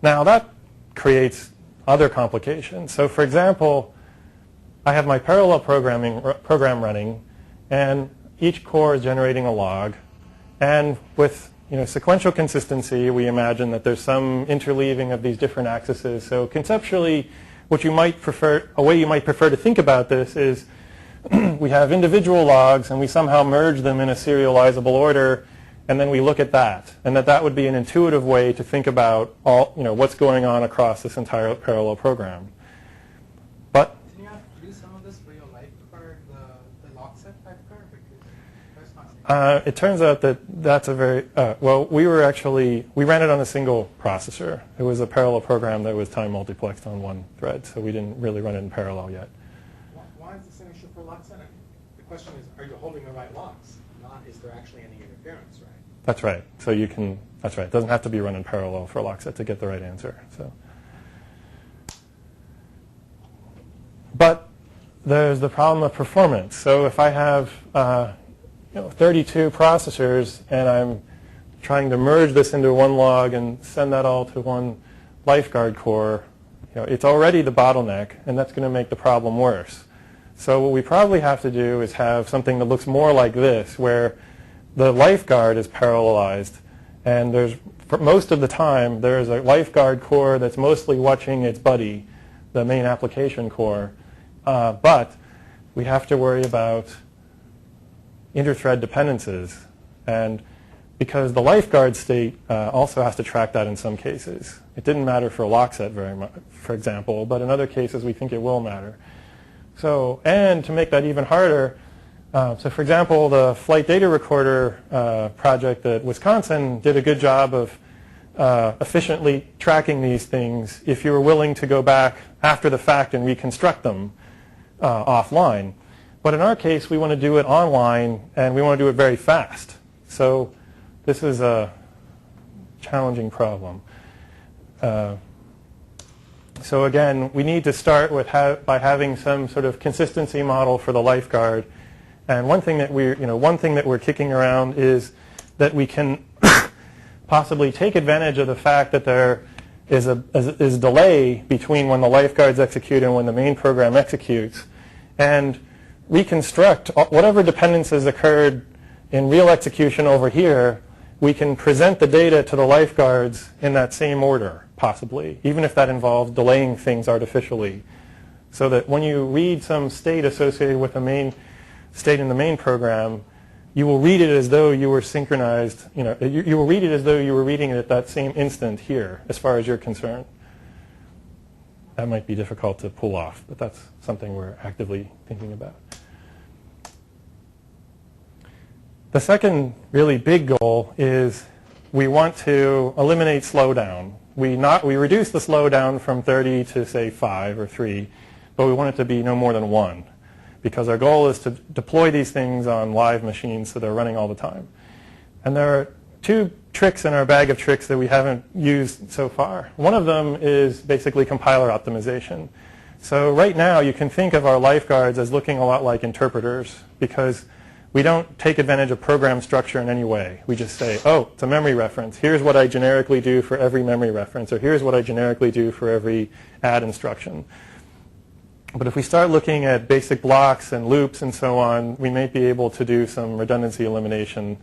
Speaker 2: now that creates other complications. So for example, I have my parallel program running, and each core is generating a log. And with sequential consistency, we imagine that there's some interleaving of these different accesses. So conceptually, a way you might prefer to think about this is we have individual logs, and we somehow merge them in a serializable order, and then we look at that. And that would be an intuitive way to think about what's going on across this entire parallel program. But
Speaker 4: did you have to do some of this for your Lifeguard, the LockSet Lifeguard? Because that's not
Speaker 2: it turns out that's a very we ran it on a single processor. It was a parallel program that was time multiplexed on one thread, so we didn't really run it in parallel yet.
Speaker 3: Why is this an issue for LockSet? The question is, are you holding the right logs? Not is there actually any interference, right?
Speaker 2: That's right. So that's right. It doesn't have to be run in parallel for LockSet to get the right answer. So, but there's the problem of performance. So if I have 32 processors and I'm trying to merge this into one log and send that all to one Lifeguard core, it's already the bottleneck, and that's going to make the problem worse. So what we probably have to do is have something that looks more like this, where the Lifeguard is parallelized, And for most of the time, there's a Lifeguard core that's mostly watching its buddy, the main application core. But we have to worry about inter-thread dependencies. And because the Lifeguard state also has to track that in some cases. It didn't matter for LockSet very much, for example, but in other cases we think it will matter. So, and to make that even harder, so for example, the flight data recorder project at Wisconsin did a good job of efficiently tracking these things if you were willing to go back after the fact and reconstruct them offline. But in our case, we want to do it online, and we want to do it very fast. So this is a challenging problem. So again, we need to start with by having some sort of consistency model for the Lifeguard. And one thing that we're kicking around is that we can possibly take advantage of the fact that there is a delay between when the Lifeguards execute and when the main program executes, and reconstruct whatever dependencies occurred in real execution over here. We can present the data to the Lifeguards in that same order, possibly, even if that involves delaying things artificially, so that when you read some state associated with the main state in the main program, you will read it as though you were synchronized. You will read it as though you were reading it at that same instant here, as far as you're concerned. That might be difficult to pull off, but that's something we're actively thinking about. The second really big goal is we want to eliminate slowdown. We reduce the slowdown from 30 to, say, 5 or 3, but we want it to be no more than 1, because our goal is to deploy these things on live machines so they're running all the time. And there are 2 tricks in our bag of tricks that we haven't used so far. One of them is basically compiler optimization. So right now, you can think of our Lifeguards as looking a lot like interpreters, because we don't take advantage of program structure in any way. We just say, oh, it's a memory reference. Here's what I generically do for every memory reference, or here's what I generically do for every add instruction. But if we start looking at basic blocks and loops and so on, we may be able to do some redundancy elimination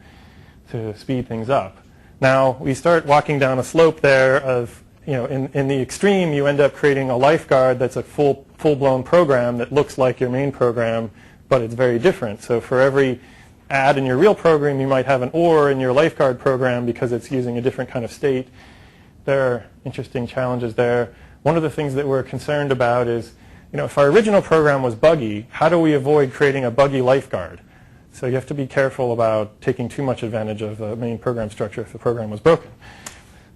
Speaker 2: to speed things up. Now, we start walking down a slope there of, in the extreme, you end up creating a Lifeguard that's a full-blown program that looks like your main program, but it's very different. So for every add in your real program, you might have an OR in your Lifeguard program because it's using a different kind of state. There are interesting challenges there. One of the things that we're concerned about is, if our original program was buggy, how do we avoid creating a buggy Lifeguard? So you have to be careful about taking too much advantage of the main program structure if the program was broken.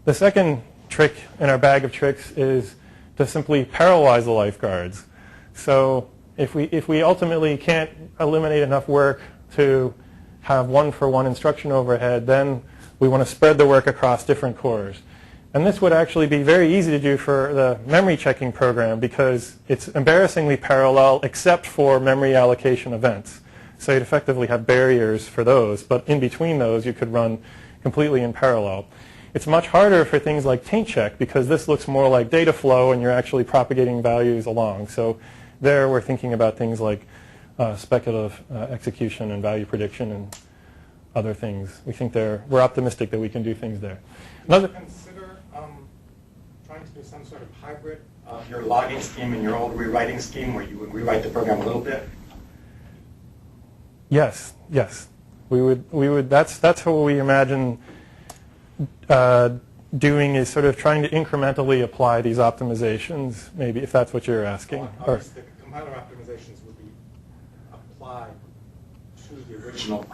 Speaker 2: The second trick in our bag of tricks is to simply parallelize the Lifeguards. So if we ultimately can't eliminate enough work to have one-for-one instruction overhead, then we want to spread the work across different cores. And this would actually be very easy to do for the memory checking program because it's embarrassingly parallel except for memory allocation events. So you'd effectively have barriers for those, but in between those you could run completely in parallel. It's much harder for things like taint check because this looks more like data flow and you're actually propagating values along. So there we're thinking about things like speculative execution and value prediction and other things. We think we're optimistic that we can do things there.
Speaker 3: Another consider trying to do some sort of hybrid of your logging scheme and your old rewriting scheme where you would rewrite the program a little bit?
Speaker 2: Yes. We would that's what we imagine doing is sort of trying to incrementally apply these optimizations, maybe, if that's what you're asking.
Speaker 3: Well, the compiler optimizations would be applied to the original.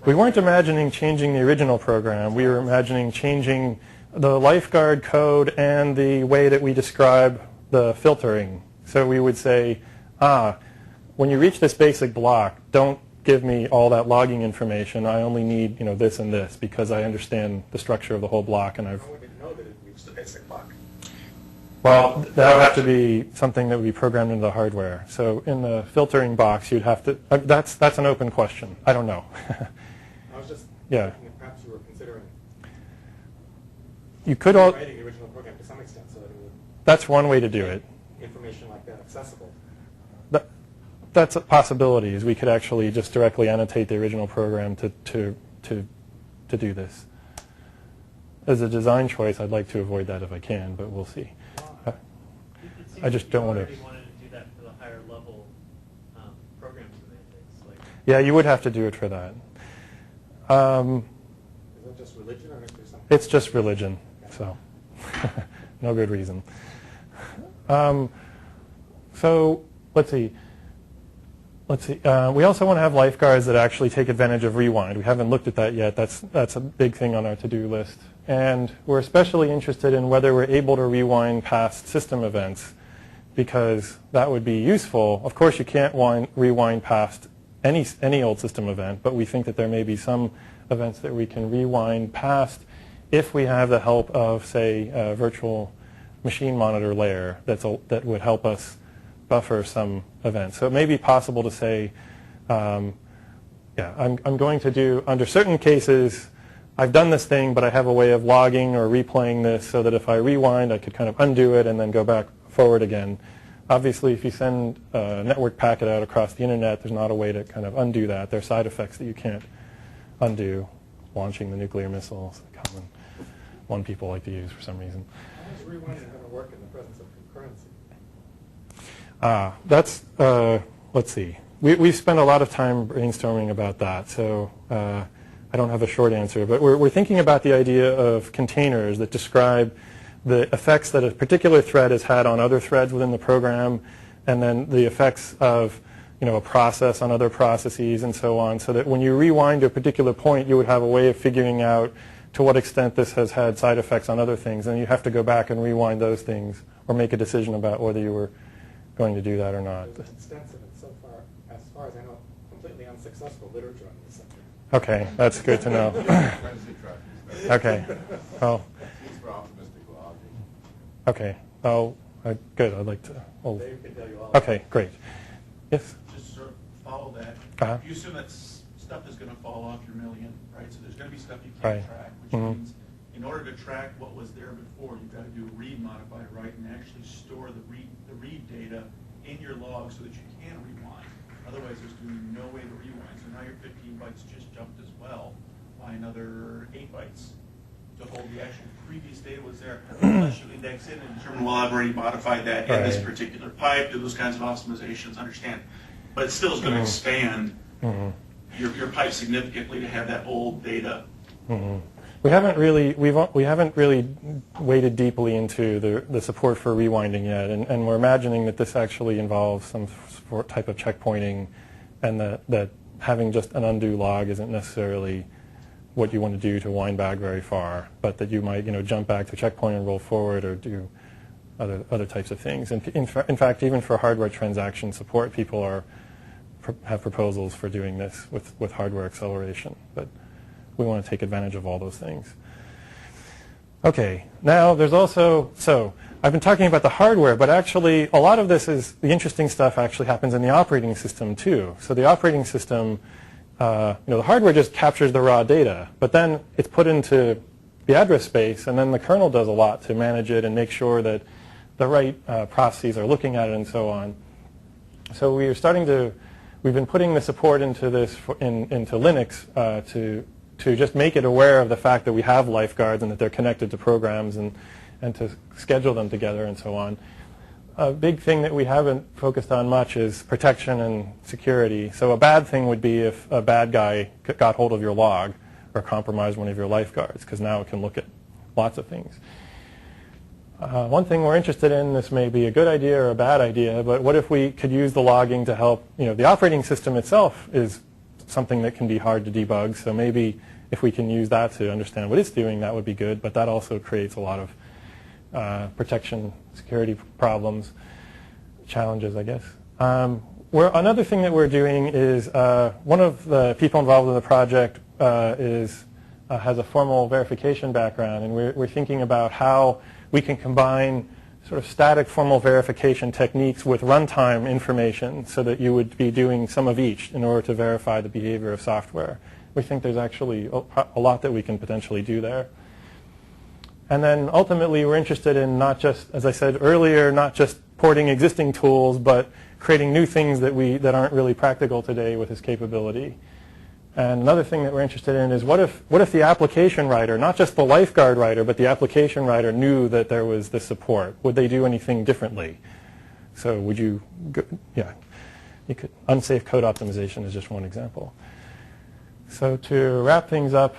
Speaker 2: We weren't imagining changing the original program. We were imagining changing the Lifeguard code and the way that we describe the filtering. So we would say, when you reach this basic block, don't give me all that logging information. I only need this and this because I understand the structure of the whole block. And I've.
Speaker 3: How would it know that it reached the basic block?
Speaker 2: Well, that would have to be something that would be programmed into the hardware. So in the filtering box, you'd have to. That's an open question. I don't know.
Speaker 3: I was just
Speaker 2: yeah.
Speaker 3: thinking that perhaps you were considering
Speaker 2: You could
Speaker 3: rewriting the original program to some extent so that it would.
Speaker 2: That's one way to do it.
Speaker 3: Information like that accessible.
Speaker 2: That's a possibility. Is we could actually just directly annotate the original program to to do this. As a design choice, I'd like to avoid that if I can, but we'll see. I just don't want to.
Speaker 7: You wanted to do that for the higher level program semantics. Like
Speaker 2: Yeah, you would have to do it for that.
Speaker 3: Is that just religion, or is there something?
Speaker 2: It's just religion, so no good reason. So let's see. We also want to have lifeguards that actually take advantage of rewind. We haven't looked at that yet. That's a big thing on our to-do list. And we're especially interested in whether we're able to rewind past system events, because that would be useful. Of course, you can't rewind past any old system event, but we think that there may be some events that we can rewind past if we have the help of, say, a virtual machine monitor layer that would help us buffer some events. So it may be possible to say, I'm going to do, under certain cases, I've done this thing, but I have a way of logging or replaying this so that if I rewind, I could kind of undo it and then go back forward again. Obviously, if you send a network packet out across the internet, there's not a way to kind of undo that. There are side effects that you can't undo. Launching the nuclear missiles, a common one people like to use for some reason.
Speaker 3: How does rewinding going to work in the presence of concurrency?
Speaker 2: Let's see. We've spent a lot of time brainstorming about that, so I don't have a short answer. But we're thinking about the idea of containers that describe the effects that a particular thread has had on other threads within the program, and then the effects of a process on other processes and so on, so that when you rewind to a particular point, you would have a way of figuring out to what extent this has had side effects on other things. And you have to go back and rewind those things or make a decision about whether you were going to do that or not.
Speaker 3: There's extensive and so far, as far as I know, completely unsuccessful literature on this subject.
Speaker 2: Okay, that's good to know. Okay. Well, okay. Oh, good. I'd like to.
Speaker 3: Dave can tell you all.
Speaker 2: Okay, great. Yes?
Speaker 5: Just sort of follow that. You assume that stuff is going to fall off your million, right? So there's going to be stuff you can't track, which means in order to track what was there before, you've got to do a read modify right and actually store the read data in your log so that you can rewind. Otherwise, there's going to be no way to rewind. So now your 15 bytes just jumped as well by another 8 bytes to hold the actual previous data was there. Unless you index it and determine, well, I've already modified that in this particular pipe, do those kinds of optimizations, understand. But it still is going to expand your pipe significantly to have that old data.
Speaker 2: We haven't really waded deeply into the support for rewinding yet, and we're imagining that this actually involves some type of checkpointing, and that having just an undo log isn't necessarily what you want to do to wind back very far, but that you might jump back to checkpoint and roll forward or do other types of things. And in fact, even for hardware transaction support, people have proposals for doing this with hardware acceleration, but we want to take advantage of all those things. Okay, now there's also, so I've been talking about the hardware, but actually a lot of the interesting stuff actually happens in the operating system too. So the operating system, the hardware just captures the raw data, but then it's put into the address space, and then the kernel does a lot to manage it and make sure that the right processes are looking at it and so on. So we've been putting the support into this into Linux to just make it aware of the fact that we have lifeguards and that they're connected to programs and to schedule them together and so on. A big thing that we haven't focused on much is protection and security. So a bad thing would be if a bad guy got hold of your log or compromised one of your lifeguards, because now it can look at lots of things. One thing we're interested in, this may be a good idea or a bad idea, but what if we could use the logging to help, the operating system itself is something that can be hard to debug, so maybe if we can use that to understand what it's doing, that would be good, but that also creates a lot of protection, security problems, challenges, I guess. Another thing that we're doing is one of the people involved in the project has a formal verification background, and we're thinking about how we can combine sort of static formal verification techniques with runtime information so that you would be doing some of each in order to verify the behavior of software. We think there's actually a lot that we can potentially do there. And then ultimately we're interested in not just, as I said earlier, not just porting existing tools, but creating new things that aren't really practical today with this capability. And another thing that we're interested in is what if the application writer, not just the Lifeguard writer, but the application writer knew that there was this support? Would they do anything differently? So would you go, yeah, you could, unsafe code optimization is just one example. So to wrap things up,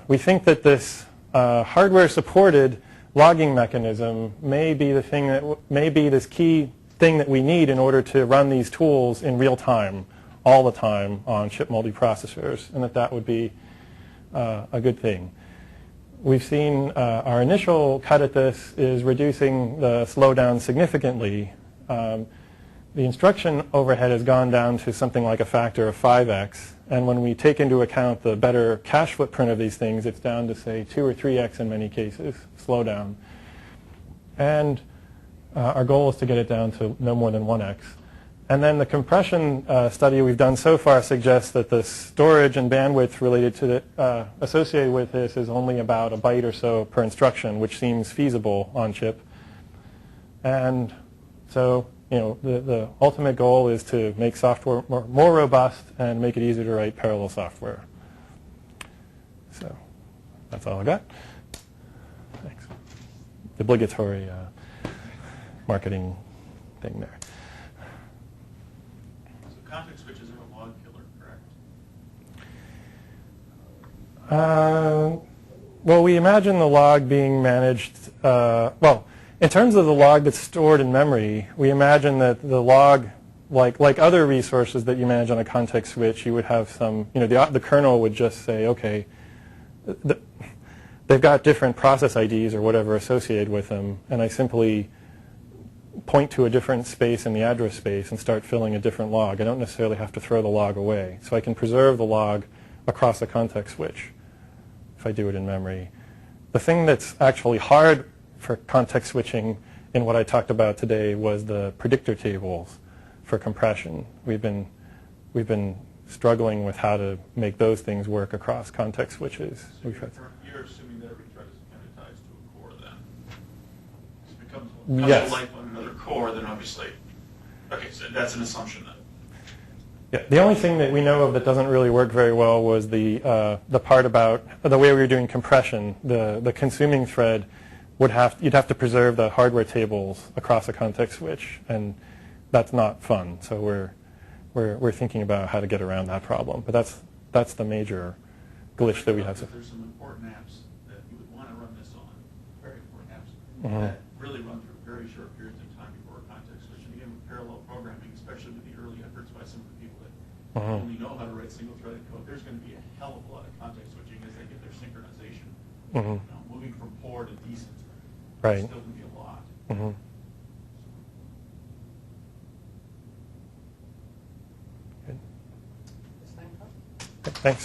Speaker 2: we think that this hardware-supported logging mechanism may be the thing that may be this key thing that we need in order to run these tools in real time, all the time on chip multiprocessors, and that would be a good thing. We've seen our initial cut at this is reducing the slowdown significantly. The instruction overhead has gone down to something like a factor of 5x, and when we take into account the better cache footprint of these things, it's down to, say, 2 or 3x in many cases, slowdown. And our goal is to get it down to no more than 1x. And then the compression study we've done so far suggests that the storage and bandwidth related to the, associated with this is only about a byte or so per instruction, which seems feasible on chip. And so, you know, the ultimate goal is to make software more robust and make it easier to write parallel software. So that's all I got. Thanks. The obligatory marketing thing there.
Speaker 5: Context switches are a log killer, correct?
Speaker 2: Well, we imagine the log being managed, well, in terms of the log that's stored in memory, we imagine that the log, like other resources that you manage on a context switch, you would have some, you know, the kernel would just say, okay, they've got different process IDs or whatever associated with them, and I simply point to a different space in the address space and start filling a different log. I don't necessarily have to throw the log away. So I can preserve the log across a context switch if I do it in memory. The thing that's actually hard for context switching in what I talked about today was the predictor tables for compression. We've been struggling with how to make those things work across context switches.
Speaker 5: So you're assuming that every thread is kind of ties to a core then? It becomes
Speaker 2: yes.
Speaker 5: life on another core, then obviously. Okay, so that's an assumption then.
Speaker 2: Yeah, the only thing that we know of that doesn't really work very well was the part about the way we were doing compression. The consuming thread you'd have to preserve the hardware tables across a context switch, and that's not fun. So we're thinking about how to get around that problem. But that's the major glitch that we have.
Speaker 5: There's some important apps that you would want to run this on, very important apps,
Speaker 2: Mm-hmm.
Speaker 5: that really run through very short periods of time before a context switch. And again, with parallel programming, especially with the early efforts by some of the people that
Speaker 2: Mm-hmm.
Speaker 5: only know how to write single-threaded code, there's going to be a hell of a lot of context switching as they get their synchronization.
Speaker 2: Mm-hmm.
Speaker 5: You know, moving from poor to decent.
Speaker 2: Right.
Speaker 5: It's still going to be a lot.
Speaker 2: Mm-hmm. Good. Thanks.